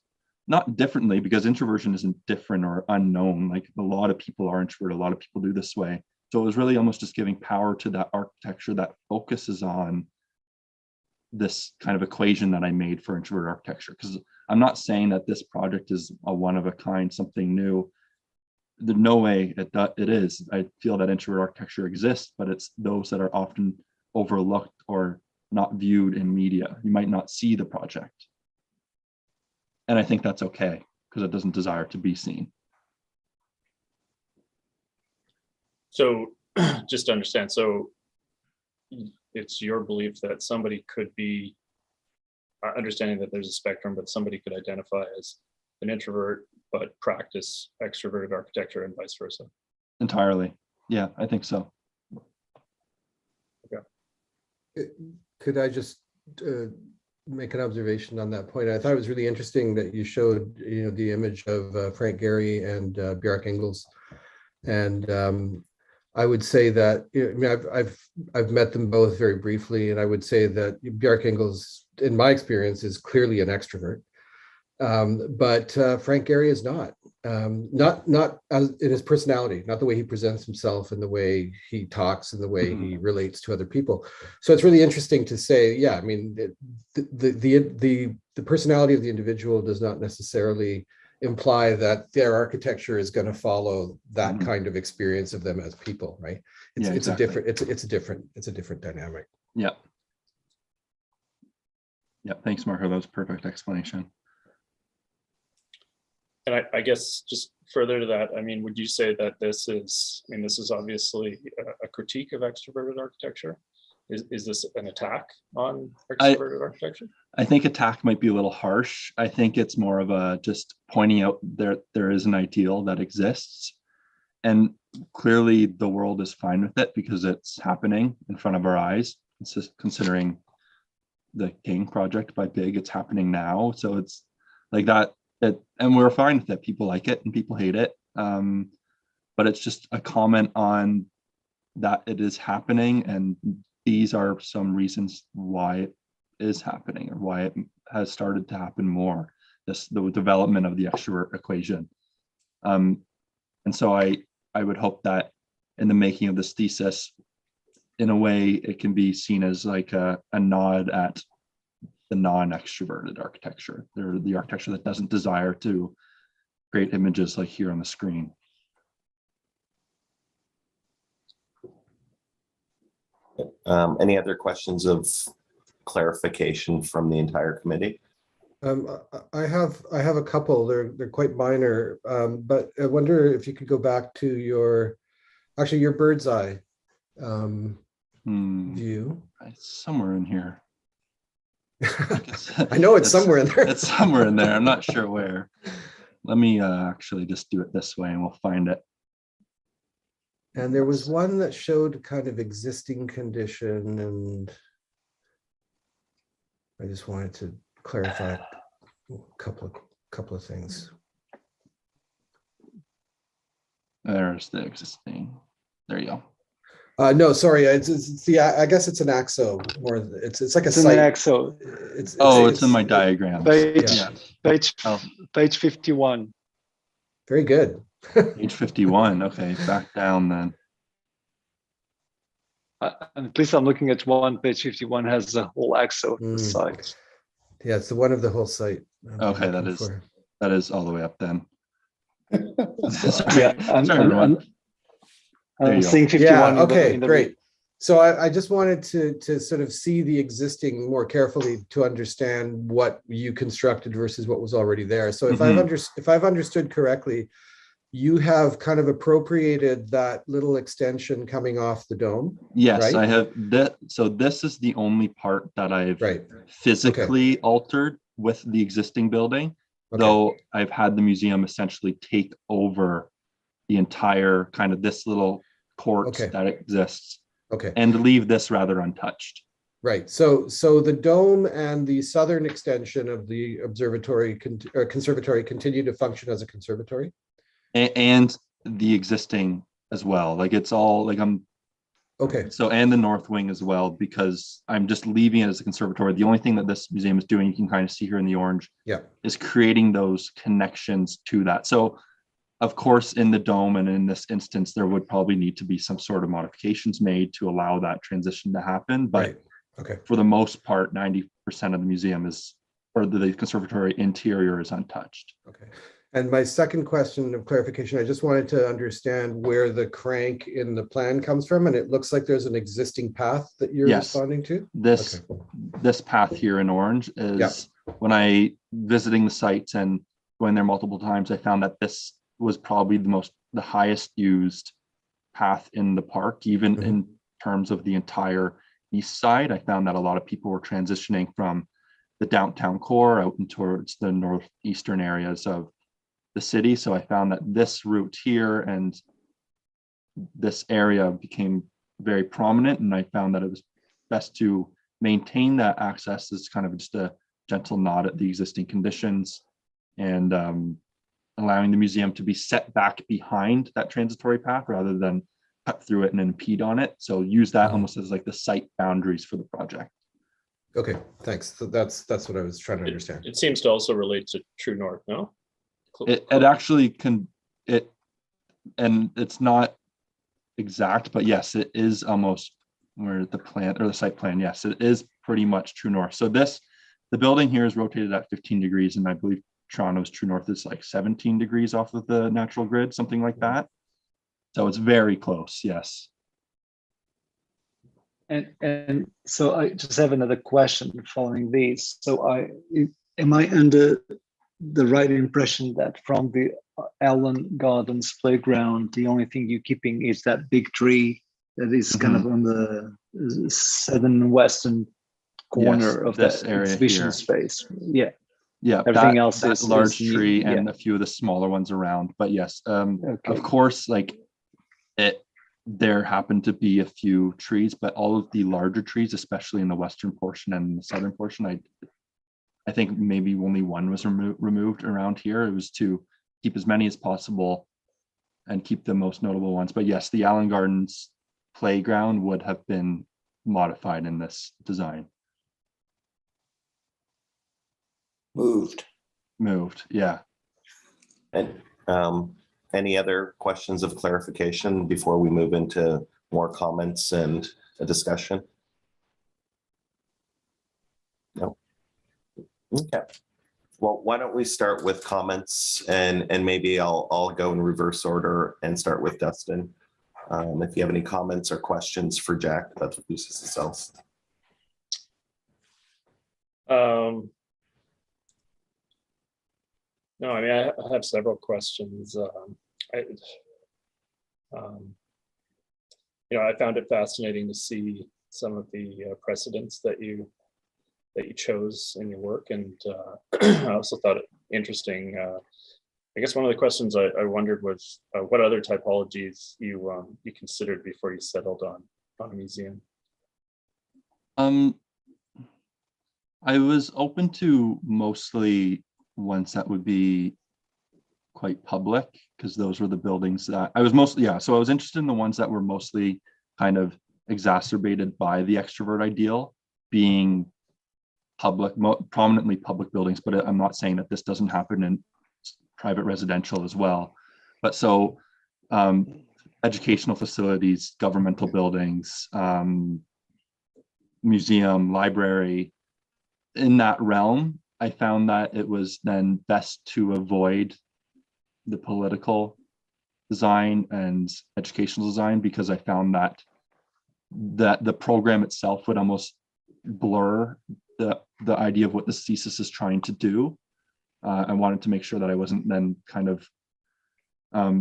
Speaker 2: not differently, because introversion isn't different or unknown. Like, a lot of people are introverted, a lot of people do this way. So it was really almost just giving power to that architecture that focuses on this kind of equation that I made for introvert architecture. Because I'm not saying that this project is a one of a kind, something new. There's no way it is. I feel that introvert architecture exists, but it's those that are often overlooked or not viewed in media. You might not see the project. And I think that's okay, because it doesn't desire to be seen.
Speaker 5: So just to understand, so it's your belief that somebody could be, understanding that there's a spectrum, but somebody could identify as an introvert, but practice extroverted architecture and vice versa?
Speaker 2: Entirely. Yeah, I think so.
Speaker 6: Could I just make an observation on that point? I thought it was really interesting that you showed, the image of Frank Gehry and Bjarke Ingels, and I would say that, I mean, I've met them both very briefly, and I would say that Bjarke Ingels, in my experience, is clearly an extrovert, but Frank Gehry is not. Not as in his personality, not the way he presents himself and the way he talks and the way he relates to other people. So it's really interesting to say, yeah, I mean, the personality of the individual does not necessarily imply that their architecture is going to follow that kind of experience of them as people, right? It's a different dynamic.
Speaker 2: Yeah. Yeah, thanks, Marco. That was a perfect explanation.
Speaker 5: And I guess just further to that, I mean, would you say that this is obviously a critique of extroverted architecture? Is this an attack on extroverted architecture?
Speaker 2: I think attack might be a little harsh. I think it's more of a just pointing out there is an ideal that exists. And clearly the world is fine with it because it's happening in front of our eyes. It's just considering the King project by Big, it's happening now. So it's like that. And we're fine with it. People like it and people hate it. But it's just a comment on that it is happening. And these are some reasons why it is happening or why it has started to happen more. The development of the extrovert equation. And so I would hope that in the making of this thesis, in a way, it can be seen as like a nod at the non-extroverted architecture. They're the architecture that doesn't desire to create images like here on the screen.
Speaker 1: Any other questions of clarification from the entire committee?
Speaker 6: I have a couple. They're quite minor, but I wonder if you could go back to your bird's eye view.
Speaker 2: It's somewhere in here.
Speaker 6: I know it's somewhere in there.
Speaker 2: It's somewhere in there. I'm not sure where. Let me actually just do it this way and we'll find it.
Speaker 6: And there was one that showed kind of existing condition, and I just wanted to clarify a couple of things.
Speaker 2: There's the existing. There you go.
Speaker 6: No, sorry. It's the. I guess it's an axo more. It's like a
Speaker 3: It's an
Speaker 6: site.
Speaker 3: axo.
Speaker 2: It's in my diagram.
Speaker 3: Page 51.
Speaker 6: Very good.
Speaker 2: Page 51. Okay, back down then.
Speaker 3: And at least I'm looking at one. Page 51 has the whole axo of the site.
Speaker 6: Yeah, it's the one of the whole site.
Speaker 2: Okay, that is all the way up then.
Speaker 3: Yeah,
Speaker 2: I'm
Speaker 3: seeing 51.
Speaker 6: Yeah, okay, great. So I just wanted to sort of see the existing more carefully to understand what you constructed versus what was already there. So if I've understood correctly, you have kind of appropriated that little extension coming off the dome.
Speaker 2: Yes,
Speaker 6: right?
Speaker 2: I have that. So this is the only part that I've physically altered with the existing building, though I've had the museum essentially take over the entire kind of this little court
Speaker 6: Okay.
Speaker 2: that exists,
Speaker 6: Okay,
Speaker 2: and leave this rather untouched.
Speaker 6: right. So the dome and the southern extension of the observatory or conservatory continue to function as a conservatory?
Speaker 2: And the existing as well. Like it's all like
Speaker 6: Okay,
Speaker 2: so, and the north wing as well, because I'm just leaving it as a conservatory. The only thing that this museum is doing, you can kind of see here in the orange,
Speaker 6: yeah,
Speaker 2: is creating those connections to that. So of course, in the dome and in this instance, there would probably need to be some sort of modifications made to allow that transition to happen. But
Speaker 6: right. Okay,
Speaker 2: for the most part, 90% of the museum is, or the conservatory interior is untouched.
Speaker 6: okay. And my second question of clarification, I just wanted to understand where the crank in the plan comes from, and it looks like there's an existing path that you're
Speaker 2: Yes.
Speaker 6: responding to?
Speaker 2: This
Speaker 6: Okay.
Speaker 2: this path here in orange is when I visiting the sites and going there multiple times, I found that this was probably the highest used path in the park, even
Speaker 6: Mhm.
Speaker 2: in terms of the entire east side. I found that a lot of people were transitioning from the downtown core out and towards the northeastern areas of the city. So I found that this route here and this area became very prominent, and I found that it was best to maintain that access as kind of just a gentle nod at the existing conditions, and allowing the museum to be set back behind that transitory path rather than cut through it and impede on it. So use that almost as like the site boundaries for the project.
Speaker 6: Okay, thanks. So that's what I was trying to understand.
Speaker 5: It seems to also relate to True North, no?
Speaker 2: It actually can, and it's not exact, but yes, it is almost where the plan or the site plan. Yes, it is pretty much true north. So the building here is rotated at 15 degrees, and I believe Toronto's true north is like 17 degrees off of the natural grid, something like that. So it's very close. Yes.
Speaker 3: And so I just have another question following these. So am I under the right impression that from the Allen Gardens playground, the only thing you're keeping is that big tree that is kind of on the southern western corner of
Speaker 2: this
Speaker 3: that
Speaker 2: area
Speaker 3: exhibition
Speaker 2: here.
Speaker 3: space? Yeah.
Speaker 2: Yeah,
Speaker 3: Everything else
Speaker 2: that
Speaker 3: is
Speaker 2: large
Speaker 3: new,
Speaker 2: tree
Speaker 3: yeah.
Speaker 2: and a few of the smaller ones around. But yes,
Speaker 3: Okay.
Speaker 2: of course, like there happened to be a few trees, but all of the larger trees, especially in the western portion and the southern portion, I think maybe only one was removed around here. It was to keep as many as possible and keep the most notable ones. But yes, the Allen Gardens playground would have been modified in this design. Moved, yeah.
Speaker 1: And any other questions of clarification before we move into more comments and a discussion? No. Okay. Well, why don't we start with comments, and maybe I'll go in reverse order and start with Dustin. If you have any comments or questions for Jack about the thesis itself.
Speaker 5: No, I mean, I have several questions. I found it fascinating to see some of the precedents that you chose in your work, and I also thought it interesting. I guess one of the questions I wondered was what other typologies you considered before you settled on a museum.
Speaker 2: I was open to mostly ones that would be quite public, because those were the buildings that I was mostly, so I was interested in the ones that were mostly kind of exacerbated by the extrovert ideal, being public, prominently public buildings. But I'm not saying that this doesn't happen in private residential as well. But so educational facilities, governmental buildings, museum, library, in that realm, I found that it was then best to avoid the political design and educational design, because I found that the program itself would almost blur the idea of what the thesis is trying to do. I wanted to make sure that I wasn't then kind of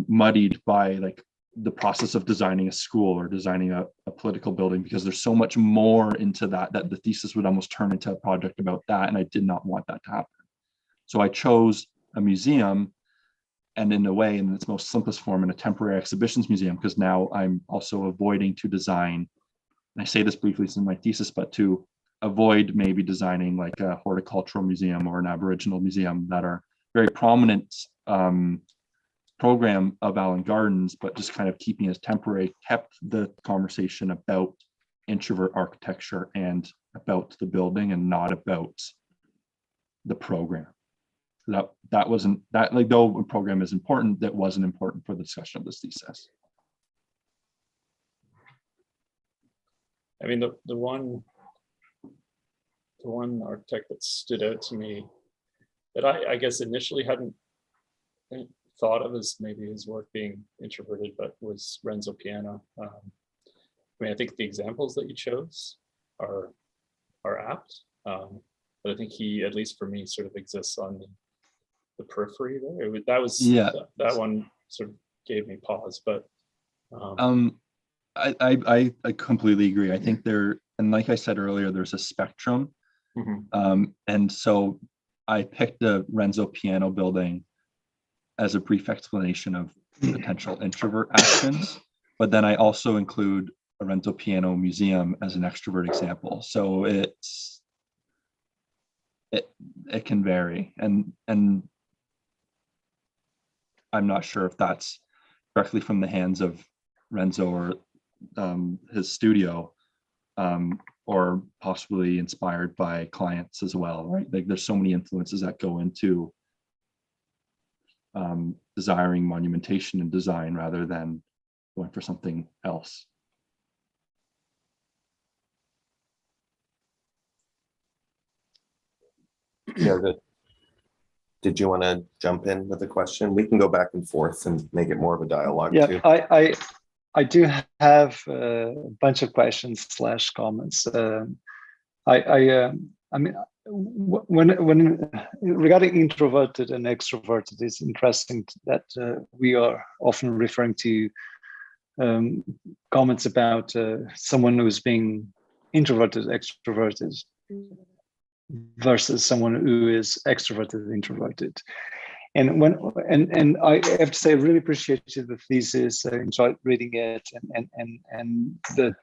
Speaker 2: muddied by like the process of designing a school or designing a political building, because there's so much more into that the thesis would almost turn into a project about that, and I did not want that to happen. So I chose a museum, and in a way, in its most simplest form, in a temporary exhibitions museum, because now I'm also avoiding to design, and I say this briefly in my thesis, but to avoid maybe designing like a horticultural museum or an Aboriginal museum that are very prominent program of Allen Gardens, but just kind of keeping it temporary, kept the conversation about introvert architecture and about the building and not about the program. That wasn't, that, like, though a program is important, that wasn't important for the discussion of this thesis.
Speaker 5: I mean, the one architect that stood out to me that I guess initially hadn't thought of as maybe his work being introverted, but was Renzo Piano. I mean, I think the examples that you chose are apt, but I think he, at least for me, sort of exists on the periphery there. That one sort of gave me pause, but
Speaker 2: I completely agree. I think there, and like I said earlier, there's a spectrum. And so I picked the Renzo Piano building as a brief explanation of potential introvert actions, but then I also include a Renzo Piano museum as an extrovert example. So it can vary, and I'm not sure if that's directly from the hands of Renzo or his studio, or possibly inspired by clients as well, right? Like, there's so many influences that go into desiring monumentation and design rather than going for something else.
Speaker 1: Yeah, did you want to jump in with a question? We can go back and forth and make it more of a dialogue too.
Speaker 3: I do have a bunch of questions / comments. I mean, when regarding introverted and extroverted, it's interesting that we are often referring to comments about someone who's being introverted, extroverted, versus someone who is extroverted, introverted. And I have to say, I really appreciated the thesis. I enjoyed reading it, and the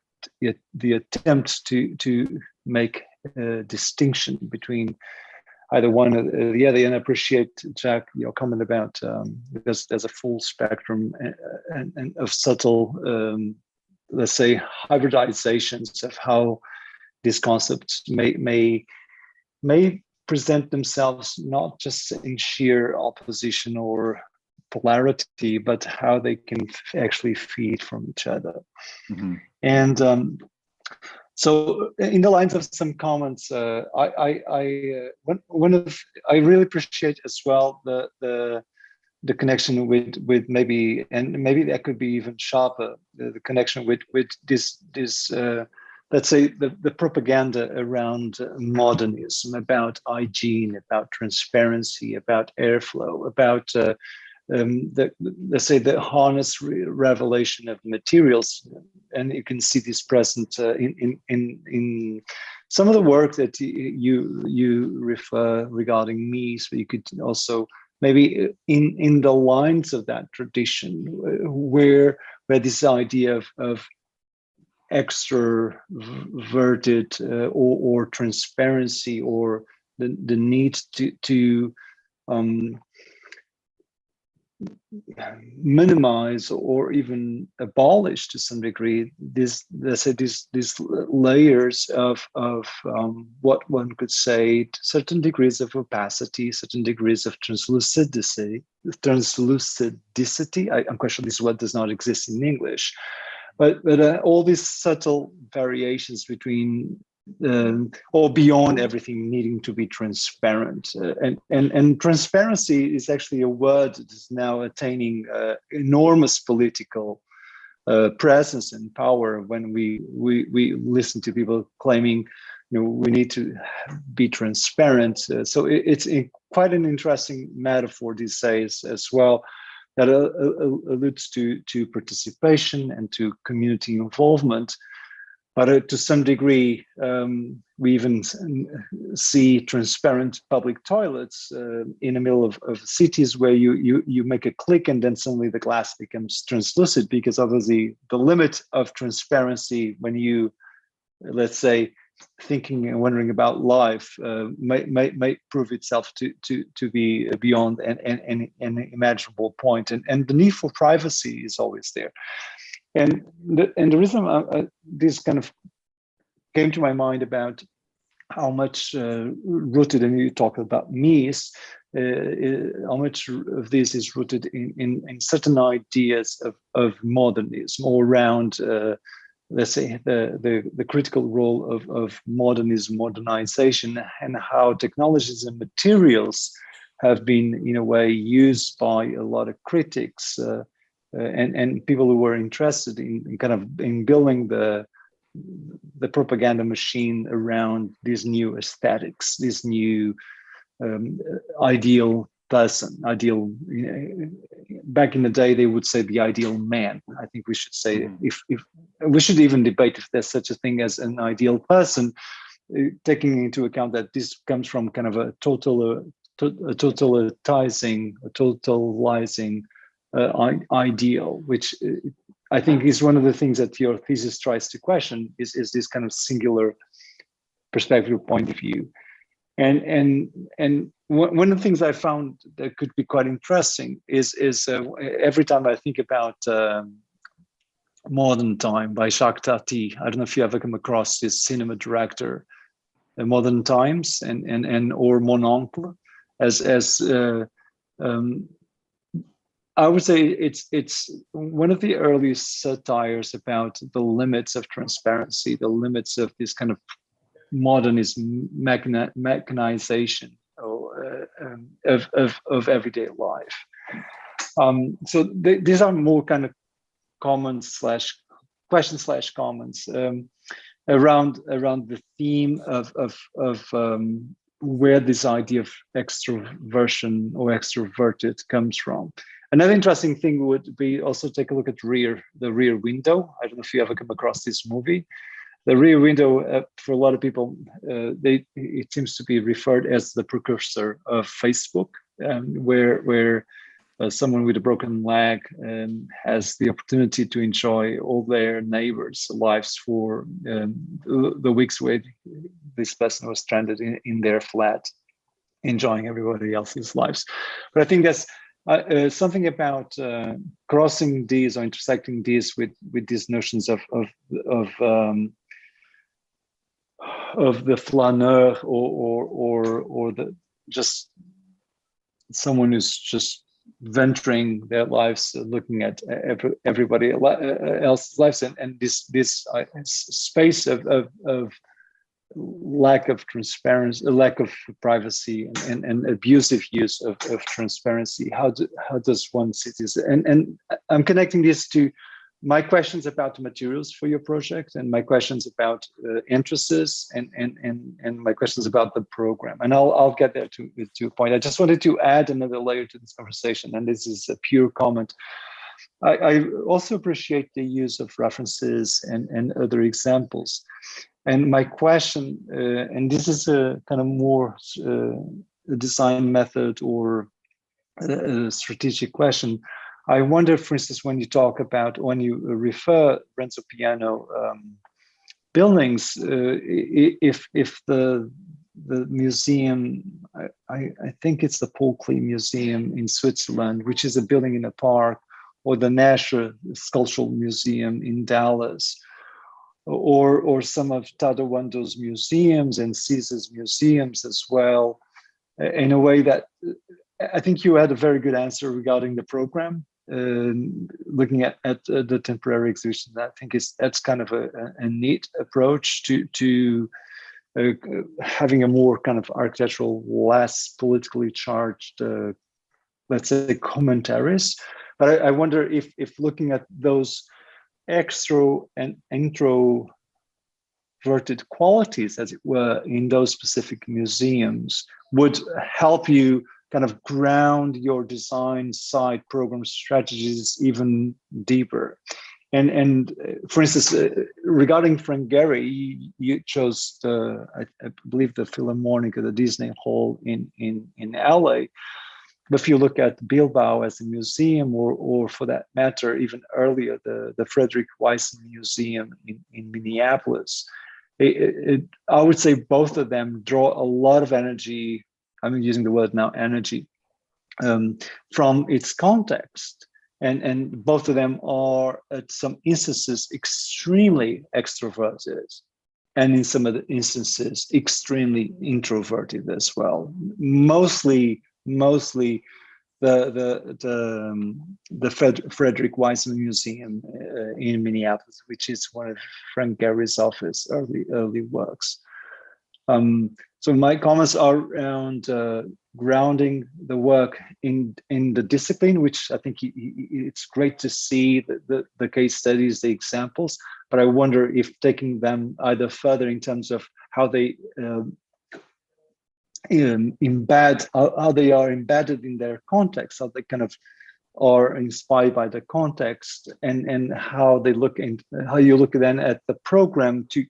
Speaker 3: attempt to make a distinction between either one or the other. And I appreciate, Jack, your comment about there's a full spectrum and of subtle, let's say, hybridizations of how these concepts may present themselves, not just in sheer opposition or polarity, but how they can actually feed from each other. And so, in the lines of some comments, I really appreciate as well the connection with maybe, and maybe that could be even sharper, the connection with this let's say the propaganda around modernism, about hygiene, about transparency, about airflow, about let's say the honest revelation of materials. And you can see this present in some of the work that you refer regarding me. So you could also maybe in the lines of that tradition, where this idea of extroverted or transparency, or the need to minimize or even abolish to some degree these layers of what one could say, certain degrees of opacity, certain degrees of translucidity. I'm quite sure this word does not exist in English, but all these subtle variations between or beyond everything needing to be transparent, and transparency is actually a word that is now attaining enormous political presence and power. When we listen to people claiming, we need to be transparent. So it's quite an interesting metaphor these days as well, that alludes to participation and to community involvement. But to some degree, we even see transparent public toilets in the middle of cities where you make a click and then suddenly the glass becomes translucent, because obviously the limit of transparency when you, let's say, thinking and wondering about life might prove itself to be beyond an imaginable point, and the need for privacy is always there. And the reason this kind of came to my mind about how much rooted, and you talk about Mies, how much of this is rooted in certain ideas of modernism, all around, let's say, the critical role of modernism, modernization, and how technologies and materials have been, in a way, used by a lot of critics and people who were interested in kind of in building the propaganda machine around these new aesthetics, this new ideal person, ideal, back in the day they would say the ideal man. I think we should say, if we should even debate if there's such a thing as an ideal person, taking into account that this comes from kind of a totalizing ideal, which I think is one of the things that your thesis tries to question, is this kind of singular perspective, point of view. And one of the things I found that could be quite interesting is every time I think about Modern Time by Jacques Tati. I don't know if you ever come across this cinema director, Modern Times and or Mon Oncle, as I would say it's one of the earliest satires about the limits of transparency, the limits of this kind of modernism, mechanization of everyday life. So these are more kind of comments / questions / comments around the theme of where this idea of extroversion or extroverted comes from. Another interesting thing would be also take a look at the Rear Window. I don't know if you ever come across this movie. The Rear Window, for a lot of people, it seems to be referred as the precursor of Facebook, where someone with a broken leg has the opportunity to enjoy all their neighbors' lives for the weeks where this person was stranded in their flat, enjoying everybody else's lives. But I think that's something about crossing these or intersecting these with these notions of the flaneur or the just someone who's just venturing their lives, looking at everybody else's lives, and this space of lack of transparency, lack of privacy, and abusive use of transparency. How does one see this? And I'm connecting this to my questions about the materials for your project, and my questions about interests, and my questions about the program. And I'll get there to a point. I just wanted to add another layer to this conversation, and this is a pure comment. I also appreciate the use of references and other examples. And my question, and this is a kind of more design method or a strategic question. I wonder, for instance, when you refer Renzo Piano buildings, if the museum, I think it's the Paul Klee Museum in Switzerland, which is a building in a park, or the Nasher Sculptural Museum in Dallas, or some of Tadao Wando's museums and Caesar's museums as well, in a way that I think you had a very good answer regarding the program. Looking at the temporary exhibition, I think that's kind of a neat approach to having a more kind of architectural, less politically charged, let's say, commentaries. But I wonder if looking at those extro and introverted qualities, as it were, in those specific museums would help you kind of ground your design side program strategies even deeper. for instance, regarding Frank Gehry, you chose I believe the Philharmonic of the Disney Hall in LA. But if you look at Bilbao as a museum, or for that matter, even earlier, the Frederick Wiseman Museum in Minneapolis, I would say both of them draw a lot of energy. I'm using the word now, energy, from its context. And both of them are, at some instances, extremely extroverted, and in some of the instances, extremely introverted as well. Mostly the Frederick Wiseman Museum in Minneapolis, which is one of Frank Gehry's early works. So my comments are around grounding the work in the discipline, which I think it's great to see the case studies, the examples, but I wonder if taking them either further in terms of how they embed, how they are embedded in their context, how they kind of are inspired by the context, and how they look in, how you look then at the program to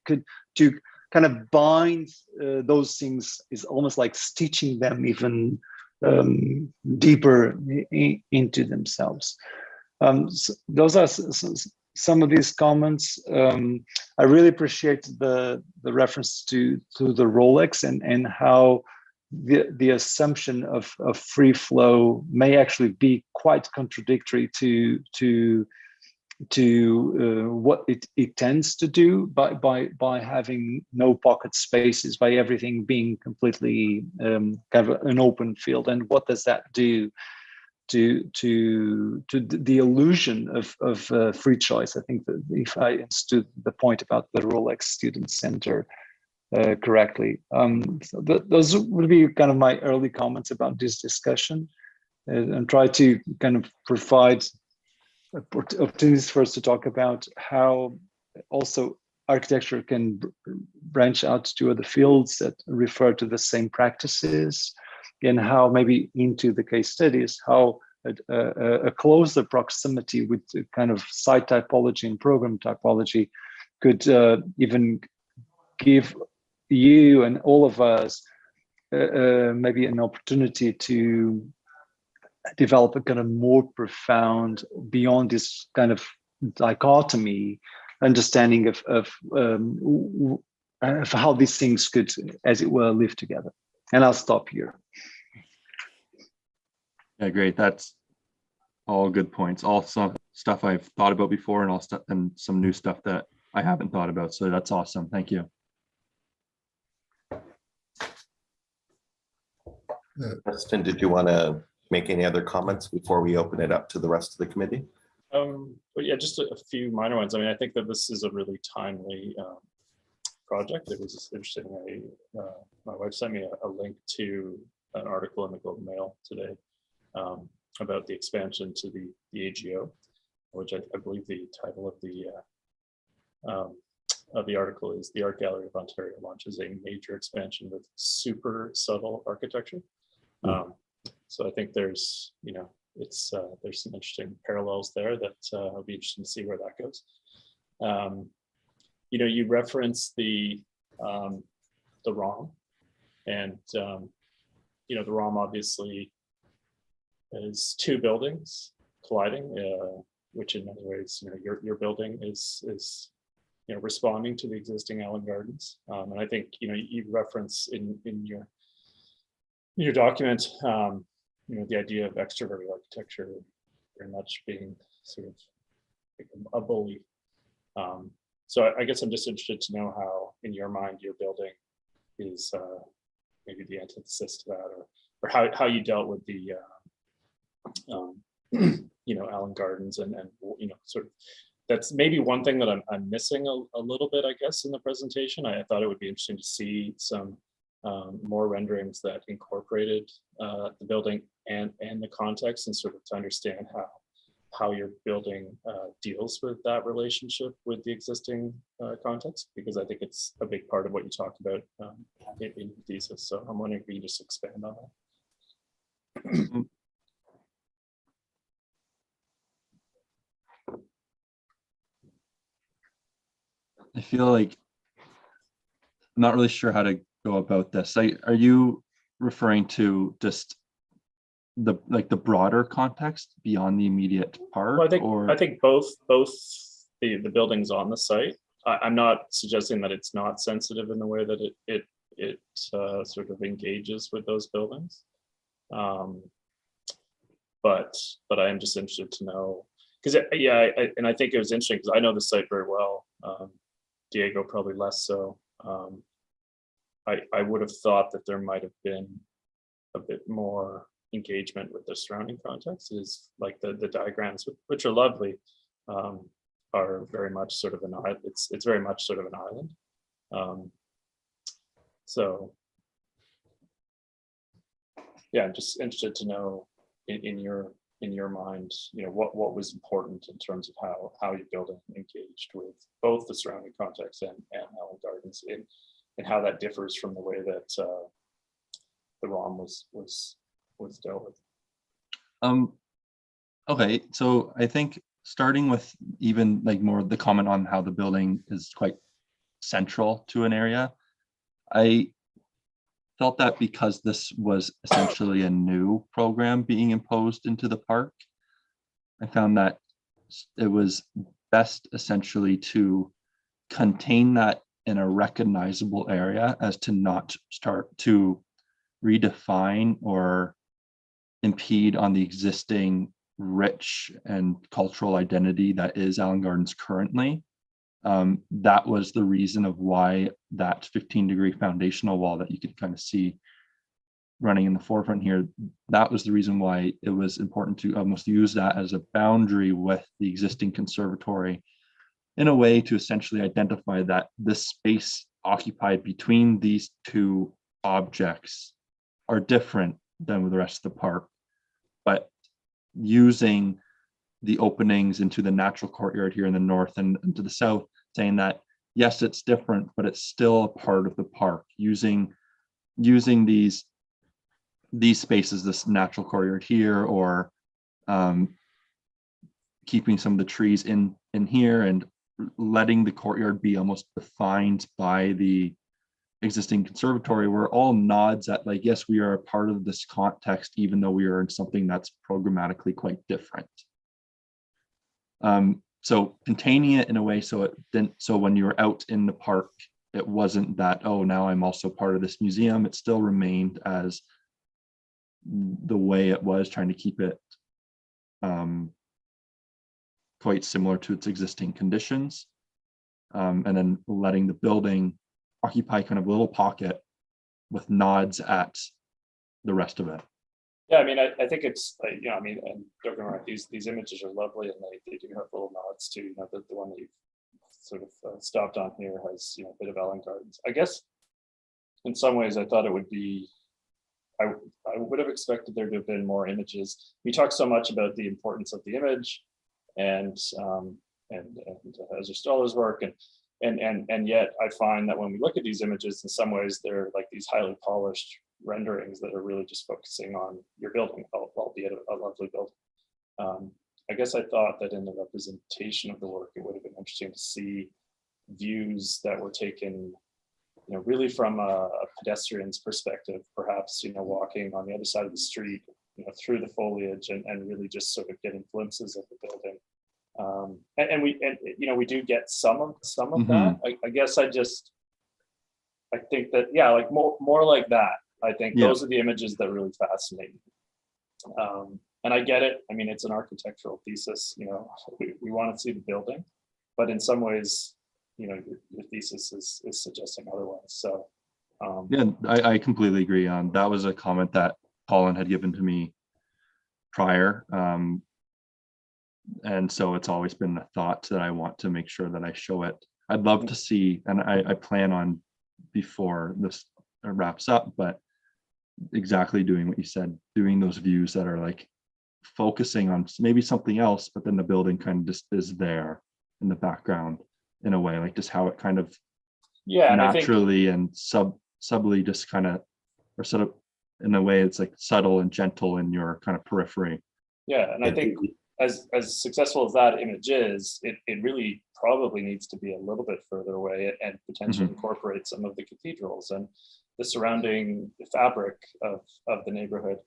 Speaker 3: kind of bind those things, is almost like stitching them even deeper into themselves. So those are some of these comments. I really appreciate the reference to the Rolex and how the assumption of free flow may actually be quite contradictory to what it tends to do by having no pocket spaces, by everything being completely kind of an open field. And what does that do to the illusion of free choice? I think that if I understood the point about the Rolex Student Center correctly. So those would be kind of my early comments about this discussion, and try to kind of provide opportunities for us to talk about how also architecture can branch out to other fields that refer to the same practices, and how maybe into the case studies, how a closer proximity with the kind of site typology and program typology could even give you and all of us maybe an opportunity to develop a kind of more profound, beyond this kind of dichotomy, understanding of how these things could, as it were, live together. And I'll stop here.
Speaker 2: Yeah, great. That's all good points. All some stuff I've thought about before, and and some new stuff that I haven't thought about. So that's awesome. Thank you.
Speaker 1: Dustin, did you want to make any other comments before we open it up to the rest of the committee?
Speaker 5: But yeah, just a few minor ones. I mean, I think that this is a really timely project. It was interesting. My wife sent me a link to an article in the Globe and Mail today about the expansion to the AGO, which I believe the title of the article is "The Art Gallery of Ontario launches a major expansion with super subtle architecture." So I think there's, there's some interesting parallels there that I'll be interested to see where that goes. You reference the ROM, and the ROM obviously is two buildings colliding, which in many ways, your building is responding to the existing Allen Gardens, and I think you reference in your document, the idea of extroverted architecture very much being sort of like a bully. So I guess I'm just interested to know how, in your mind, your building is maybe the antithesis to that, or how you dealt with the Allen Gardens, and sort of, that's maybe one thing that I'm missing a little bit, I guess, in the presentation. I thought it would be interesting to see some more renderings that incorporated the building and the context, and sort of to understand how your building deals with that relationship with the existing context, because I think it's a big part of what you talked about in your thesis. So I'm wondering if you can just expand on that.
Speaker 2: I feel like I'm not really sure how to go about this. Are you referring to just the broader context beyond the immediate park?
Speaker 5: Well, I think both the buildings on the site. I'm not suggesting that it's not sensitive in the way that it sort of engages with those buildings. But I am just interested to know, because I think it was interesting because I know the site very well. Diego probably less so. I would have thought that there might have been a bit more engagement with the surrounding context. Is like the diagrams, which are lovely, are very much sort of an island. It's very much sort of an island. So yeah, I'm just interested to know in your mind, what was important in terms of how your building engaged with both the surrounding context and Allen Gardens, and how that differs from the way that the ROM was dealt with.
Speaker 2: Okay, so I think starting with even like more the comment on how the building is quite central to an area, I felt that because this was essentially a new program being imposed into the park, I found that it was best essentially to contain that in a recognizable area as to not start to redefine or impede on the existing rich and cultural identity that is Allen Gardens currently. That was the reason of why that 15-degree foundational wall that you could kind of see running in the forefront here, that was the reason why it was important to almost use that as a boundary with the existing conservatory in a way to essentially identify that this space occupied between these two objects are different than with the rest of the park, but using the openings into the natural courtyard here in the north and to the south, saying that yes, it's different, but it's still a part of the park. Using these spaces, this natural courtyard here, or keeping some of the trees in here and letting the courtyard be almost defined by the existing conservatory, were all nods at like, yes, we are a part of this context, even though we are in something that's programmatically quite different. So containing it in a way so it didn't, so when you were out in the park, it wasn't that, oh, now I'm also part of this museum. It still remained as the way it was, trying to keep it quite similar to its existing conditions. And then letting the building occupy kind of a little pocket with nods at the rest of it.
Speaker 5: Yeah, I mean, I think it's like, I mean, and don't get me wrong, these images are lovely, and they do have little nods to, the one that you've sort of stopped on here has, a bit of Allen Gardens. I guess in some ways I thought it would be, I would have expected there to have been more images. We talk so much about the importance of the image and as your Stoller's work, and yet I find that when we look at these images, in some ways they're like these highly polished renderings that are really just focusing on your building, albeit a lovely building. I guess I thought that in the representation of the work, it would have been interesting to see views that were taken, really from a pedestrian's perspective, perhaps, walking on the other side of the street, through the foliage, and really just sort of getting glimpses of the building. And we do get some of that. I guess I think that, yeah, like more like that. I think those are the images that really fascinate me. And I get it. I mean, it's an architectural thesis. We want to see the building, but in some ways, your thesis is suggesting otherwise. So
Speaker 2: yeah, I completely agree. That was a comment that Colin had given to me prior. And so it's always been a thought that I want to make sure that I show it. I'd love to see, and I plan on before this wraps up, but exactly doing what you said, doing those views that are like focusing on maybe something else, but then the building kind of just is there in the background in a way, like just how it kind of naturally and subtly just kind of, or sort of in a way it's like subtle and gentle in your kind of periphery.
Speaker 5: Yeah, and I think as successful as that image is, it really probably needs to be a little bit further away and potentially incorporate some of the cathedrals and the surrounding fabric of the neighborhood.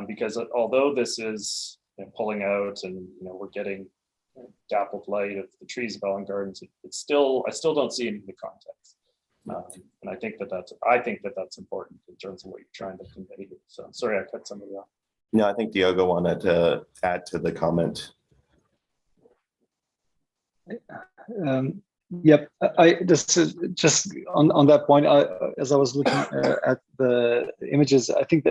Speaker 5: Because although this is pulling out and we're getting dappled light of the trees of Ellen Gardens, I still don't see any of the context. And I think that's important in terms of what you're trying to convey here. So sorry, I cut somebody off.
Speaker 1: No, I think Diogo wanted to add to the comment.
Speaker 3: Yep, I just on that point. As I was looking at the images, I think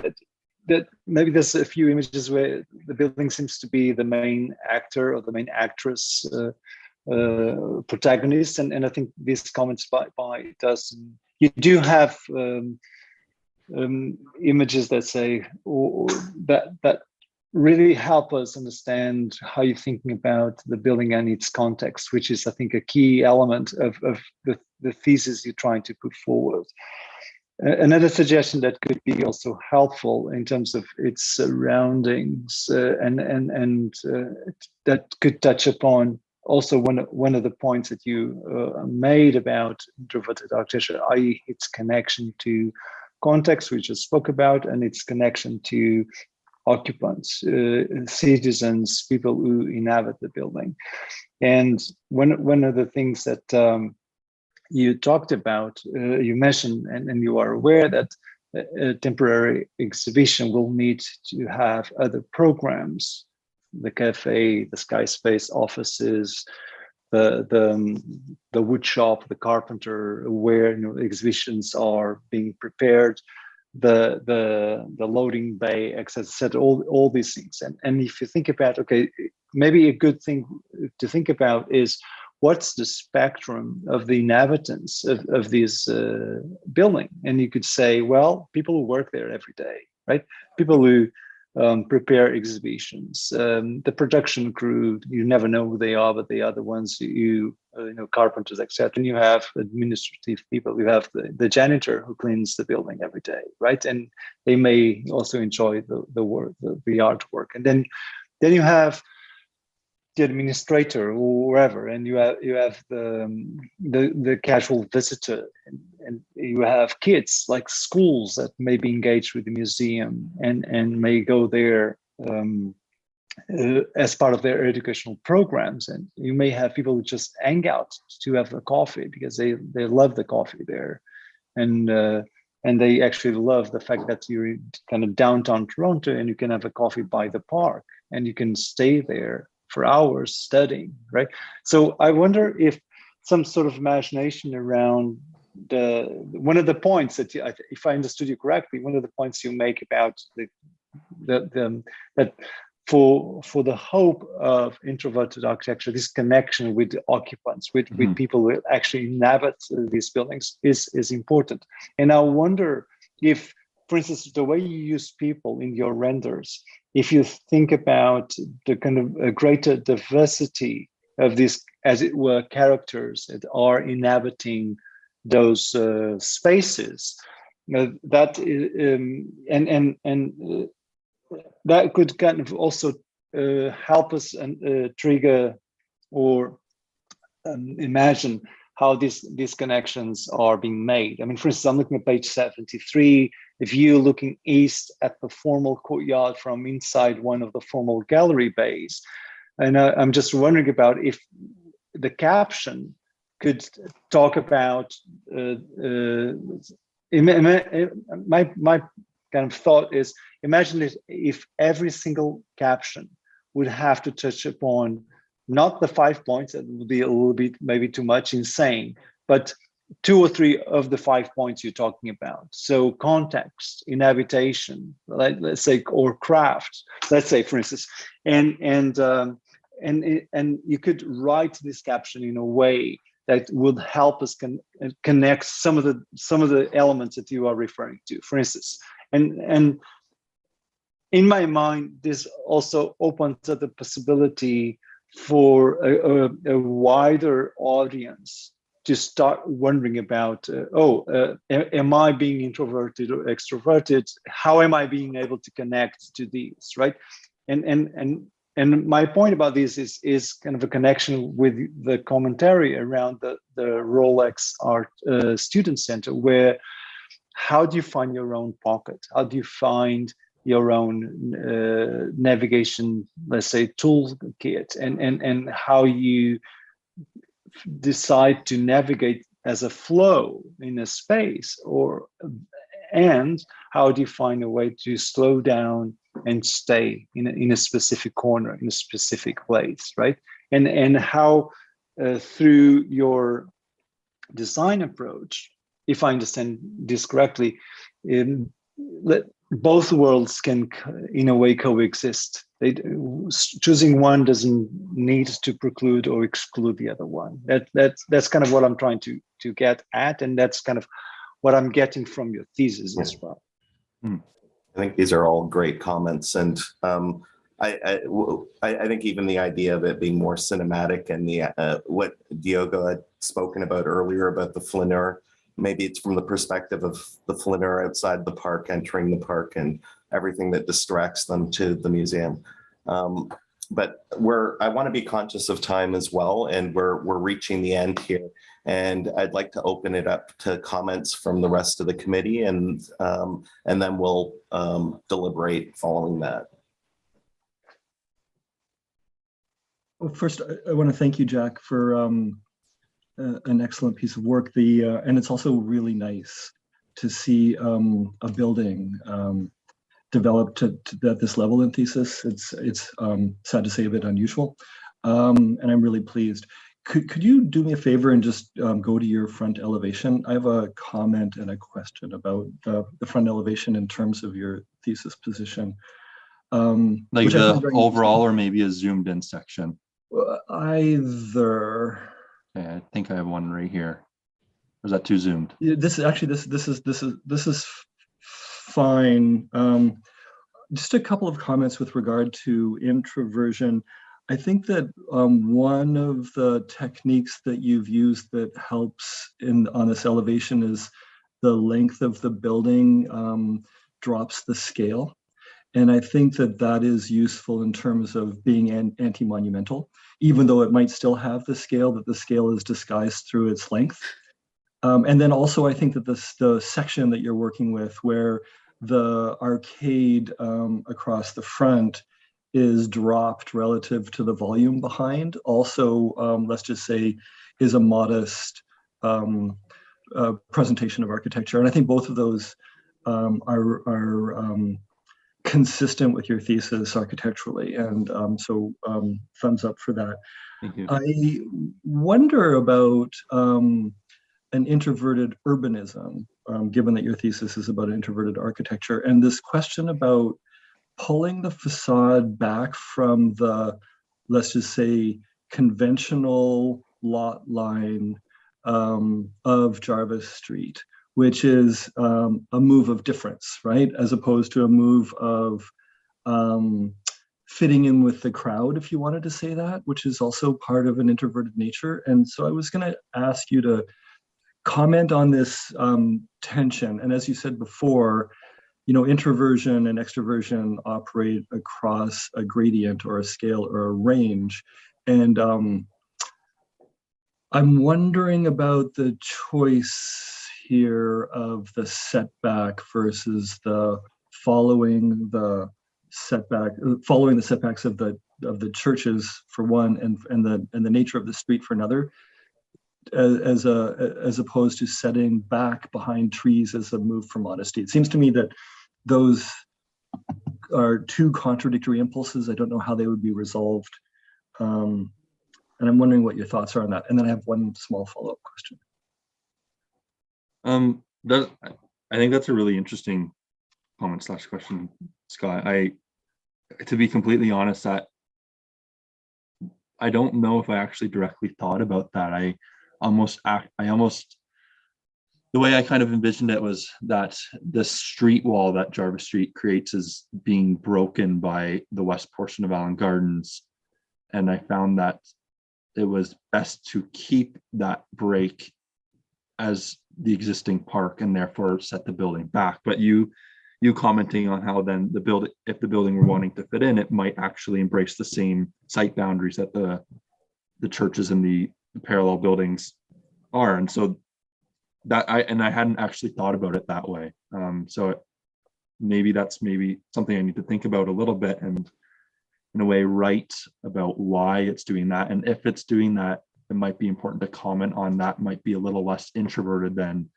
Speaker 3: that maybe there's a few images where the building seems to be the main actor or the main actress, protagonist, and I think these comments by Dustin, you do have images that say that really help us understand how you're thinking about the building and its context, which is, I think, a key element of the thesis you're trying to put forward. Another suggestion that could be also helpful in terms of its surroundings, and that could touch upon also one of the points that you made about introverted architecture, i.e. its connection to context, we just spoke about, and its connection to occupants, citizens, people who inhabit the building. And one of the things that you talked about, you mentioned, and you are aware that a temporary exhibition will need to have other programs, the cafe, the sky space offices, the wood shop, the carpenter, where exhibitions are being prepared, the loading bay, etc. All these things. And if you think about, okay, maybe a good thing to think about is what's the spectrum of the inhabitants of this building? And you could say, well, people who work there every day, right? People who prepare exhibitions, the production crew, you never know who they are, but they are the ones who, carpenters, etc. And you have administrative people, you have the janitor who cleans the building every day, right? And they may also enjoy the work, the artwork. And then you have the administrator or wherever, and you have the casual visitor, and you have kids like schools that may be engaged with the museum and may go there as part of their educational programs. And you may have people who just hang out to have a coffee because they love the coffee there, and they actually love the fact that you're kind of downtown Toronto and you can have a coffee by the park and you can stay there for hours studying, right? So I wonder if some sort of imagination around one of the points that if I understood you correctly, one of the points you make about that for the hope of introverted architecture, this connection with the occupants, with people who actually inhabit these buildings is important. And I wonder if, for instance, the way you use people in your renders, if you think about the kind of a greater diversity of these, as it were, characters that are inhabiting those spaces, that that could kind of also help us and trigger or imagine how these connections are being made. I mean, for instance, I'm looking at page 73. If you're looking east at the formal courtyard from inside one of the formal gallery bays, and I'm just wondering about if the caption could talk about, my kind of thought is, imagine if every single caption would have to touch upon not the 5 points, that would be a little bit maybe too much, insane, but 2 or 3 of the 5 points you're talking about. So context, inhabitation, let's say, or craft, let's say, for instance, and you could write this caption in a way that would help us connect some of the elements that you are referring to, for instance, and in my mind, this also opens up the possibility for a wider audience to start wondering about, am I being introverted or extroverted? How am I being able to connect to these, right? And and my point about this is kind of a connection with the commentary around the Rolex Art Student Center, where how do you find your own pocket? How do you find your own navigation, let's say, toolkit, and how you decide to navigate as a flow in a space, and how do you find a way to slow down and stay in a specific corner, in a specific place, right? And how through your design approach, if I understand this correctly, both worlds can, in a way, coexist. Choosing one doesn't need to preclude or exclude the other one. That's kind of what I'm trying to get at, and that's kind of what I'm getting from your thesis as well.
Speaker 1: I think these are all great comments, and I think even the idea of it being more cinematic, and the what Diogo had spoken about earlier about the flaneur, maybe it's from the perspective of the flaneur outside the park, entering the park, and everything that distracts them to the museum. But I want to be conscious of time as well, and we're reaching the end here. And I'd like to open it up to comments from the rest of the committee, and then we'll deliberate following that.
Speaker 2: Well, first, I want to thank you, Jack, for an excellent piece of work. And it's also really nice to see a building developed at this level in Thesis. It's sad to say a bit unusual, and I'm really pleased. Could you do me a favor and just go to your front elevation? I have a comment and a question about the front elevation in terms of your thesis position. Like the overall, or maybe a zoomed in section? Either.
Speaker 7: Okay, I think I have one right here. Or is that too zoomed?
Speaker 2: Yeah, this is fine. Just a couple of comments with regard to introversion. I think that one of the techniques that you've used that helps on this elevation is the length of the building drops the scale. And I think that is useful in terms of being anti-monumental, even though it might still have the scale, that the scale is disguised through its length. And then also I think that the section that you're working with, where the arcade across the front is dropped relative to the volume behind, also, let's just say, is a modest presentation of architecture. And I think both of those are consistent with your thesis architecturally. And so thumbs up for that.
Speaker 7: Thank you.
Speaker 2: I wonder about an introverted urbanism, given that your thesis is about introverted architecture, and this question about pulling the facade back from the, let's just say, conventional lot line of Jarvis Street, which is a move of difference, right? As opposed to a move of fitting in with the crowd, if you wanted to say that, which is also part of an introverted nature. And so I was gonna ask you to comment on this tension. And as you said before, you know, introversion and extroversion operate across a gradient or a scale or a range. And I'm wondering about the choice here of the setback versus the following the setbacks of the churches for one, and the nature of the street for another, as opposed to setting back behind trees as a move for modesty. It seems to me that those are two contradictory impulses. I don't know how they would be resolved. And I'm wondering what your thoughts are on that. And then I have one small follow-up question.
Speaker 7: I think that's a really interesting comment / question, Scott. To be completely honest, that I don't know if I actually directly thought about that. I almost the way I kind of envisioned it was that the street wall that Jarvis Street creates is being broken by the west portion of Allen Gardens. And I found that it was best to keep that break as the existing park and therefore set the building back. But you you commenting on how then the building, if the building were wanting to fit in, it might actually embrace the same site boundaries that the churches and the parallel buildings are. And so that I hadn't actually thought about it that way. So maybe that's something I need to think about a little bit, and in a way write about why it's doing that. And if it's doing that, it might be important to comment on that might be a little less introverted than,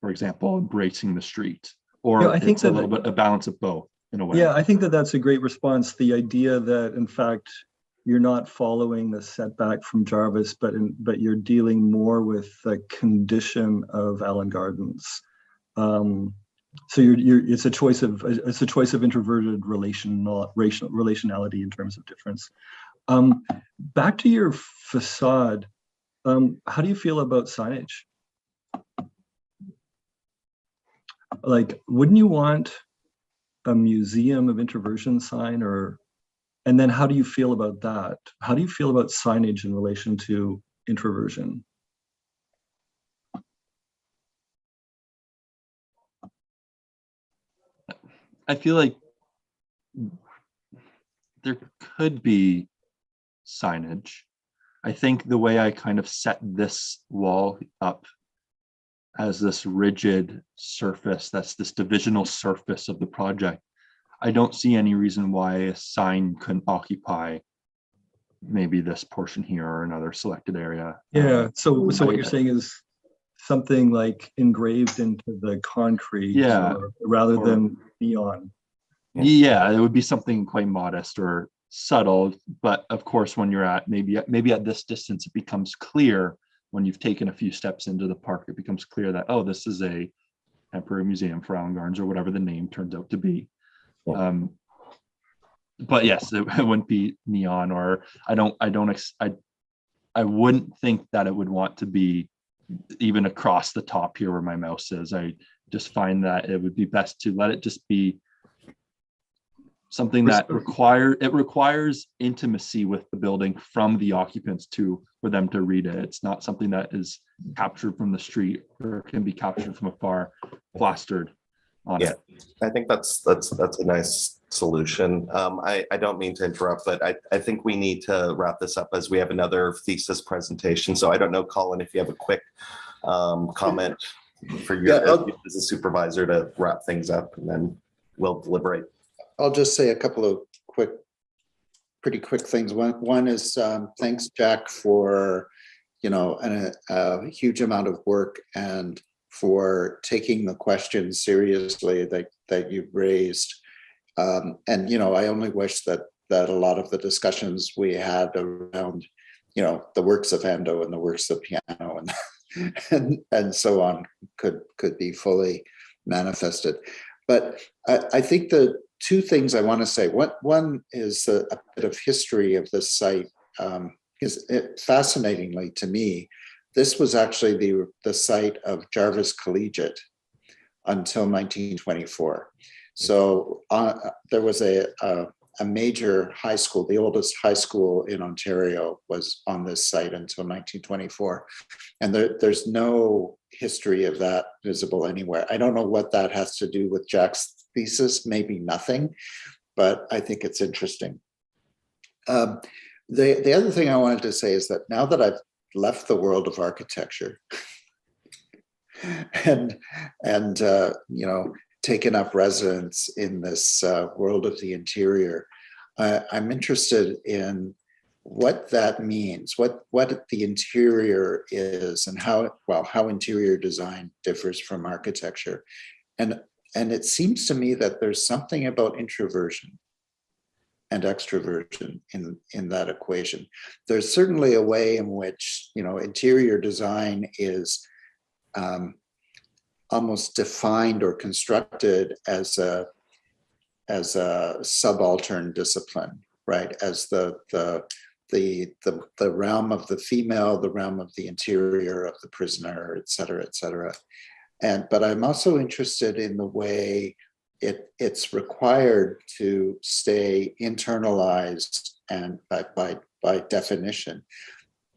Speaker 7: for example, embracing the street, or
Speaker 8: Yeah, I think
Speaker 7: it's a little bit a balance of both in a way.
Speaker 8: Yeah, I think that that's a great response. The idea that, in fact, you're not following the setback from Jarvis, but you're dealing more with the condition of Allen Gardens. So it's a choice of introverted relationality in terms of difference. Back to your facade, how do you feel about signage? Like, wouldn't you want a museum of introversion sign, and then how do you feel about that? How do you feel about signage in relation to introversion?
Speaker 7: I feel like there could be signage. I think the way I kind of set this wall up as this rigid surface, that's this divisional surface of the project, I don't see any reason why a sign couldn't occupy maybe this portion here or another selected area.
Speaker 8: Yeah, so what you're saying is something like engraved into the concrete,
Speaker 7: yeah,
Speaker 8: rather than neon.
Speaker 7: Yeah, it would be something quite modest or subtle, but of course when you're at maybe at this distance, it becomes clear. When you've taken a few steps into the park, it becomes clear that, oh, this is a temporary museum for Allen Gardens, or whatever the name turns out to be. But yes, it wouldn't be neon, or I wouldn't think that it would want to be even across the top here where my mouse is. I just find that it would be best to let it just be something that requires intimacy with the building from the occupants for them to read it. It's not something that is captured from the street or can be captured from afar, plastered on it.
Speaker 1: I think that's a nice solution. I don't mean to interrupt, but I think we need to wrap this up as we have another thesis presentation. So I don't know, Colin, if you have a quick comment for your as a supervisor to wrap things up, and then we'll deliberate.
Speaker 4: I'll just say a couple of pretty quick things. One is thanks, Jack, for a huge amount of work and for taking the questions seriously that you've raised. And I only wish that a lot of the discussions we had around the works of Ando and the works of piano and so on could be fully manifested. But I think the two things I want to say. One is a bit of history of this site. Because fascinatingly to me, this was actually the site of Jarvis Collegiate until 1924. So there was a major high school, the oldest high school in Ontario was on this site until 1924. And there's no history of that visible anywhere. I don't know what that has to do with Jack's thesis, maybe nothing, but I think it's interesting. The other thing I wanted to say is that now that I've left the world of architecture and taken up residence in this world of the interior, I'm interested in what that means, what the interior is, and how interior design differs from architecture. And it seems to me that there's something about introversion and extroversion in that equation. There's certainly a way in which interior design is almost defined or constructed as a subaltern discipline, right? As the realm of the female, the realm of the interior of the prisoner, et cetera, et cetera. But I'm also interested in the way it's required to stay internalized and by definition,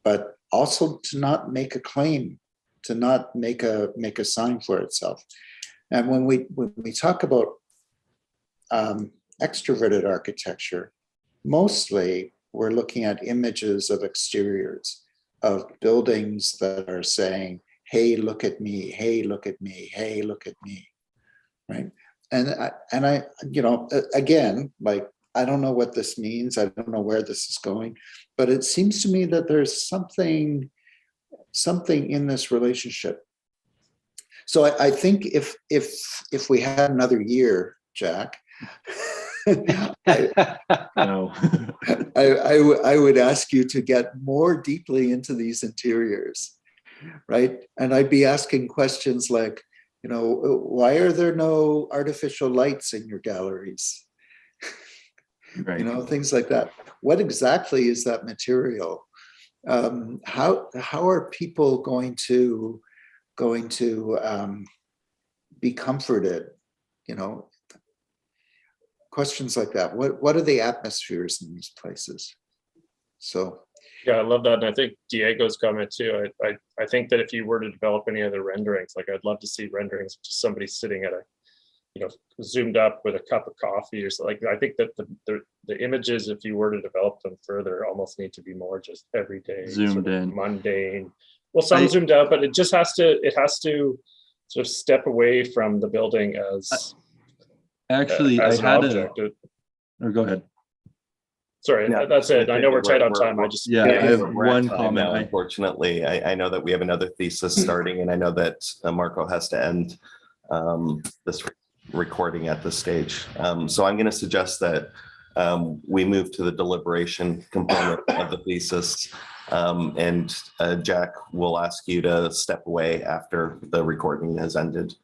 Speaker 4: but also to not make a claim, to not make a sign for itself. And when we talk about extroverted architecture, mostly we're looking at images of exteriors, of buildings that are saying, hey, look at me, hey, look at me, hey, look at me, right? And I, you know, again, like, I don't know what this means. I don't know where this is going, but it seems to me that there's something in this relationship. So I think if we had another year, Jack,
Speaker 7: No.
Speaker 4: I would ask you to get more deeply into these interiors, right? And I'd be asking questions like, you know, why are there no artificial lights in your galleries?
Speaker 7: Right.
Speaker 4: You know, things like that. What exactly is that material? How are people going to be comforted? You know, questions like that. What are the atmospheres in these places? So
Speaker 5: Yeah, I love that. And I think Diego's comment too. I think that if you were to develop any other renderings, like I'd love to see renderings of just somebody sitting at a, you know, zoomed up with a cup of coffee or something. Like, I think that the images, if you were to develop them further, almost need to be more just everyday,
Speaker 7: Zoomed
Speaker 5: sort of
Speaker 7: in.
Speaker 5: mundane. Well, some zoomed out, but it has to sort of step away from the building as
Speaker 7: Actually,
Speaker 5: as
Speaker 7: I
Speaker 5: an
Speaker 7: had
Speaker 5: object.
Speaker 7: or go ahead.
Speaker 5: Sorry,
Speaker 1: Yeah,
Speaker 5: that's it. I know we're tight on time. I just
Speaker 7: Yeah, I have
Speaker 1: we're at
Speaker 7: one
Speaker 1: time
Speaker 7: comment.
Speaker 1: now, unfortunately, I know that we have another thesis starting, and I know that Marco has to end this recording at this stage. So I'm going to suggest that we move to the deliberation component of the thesis, and Jack will ask you to step away after the recording has ended.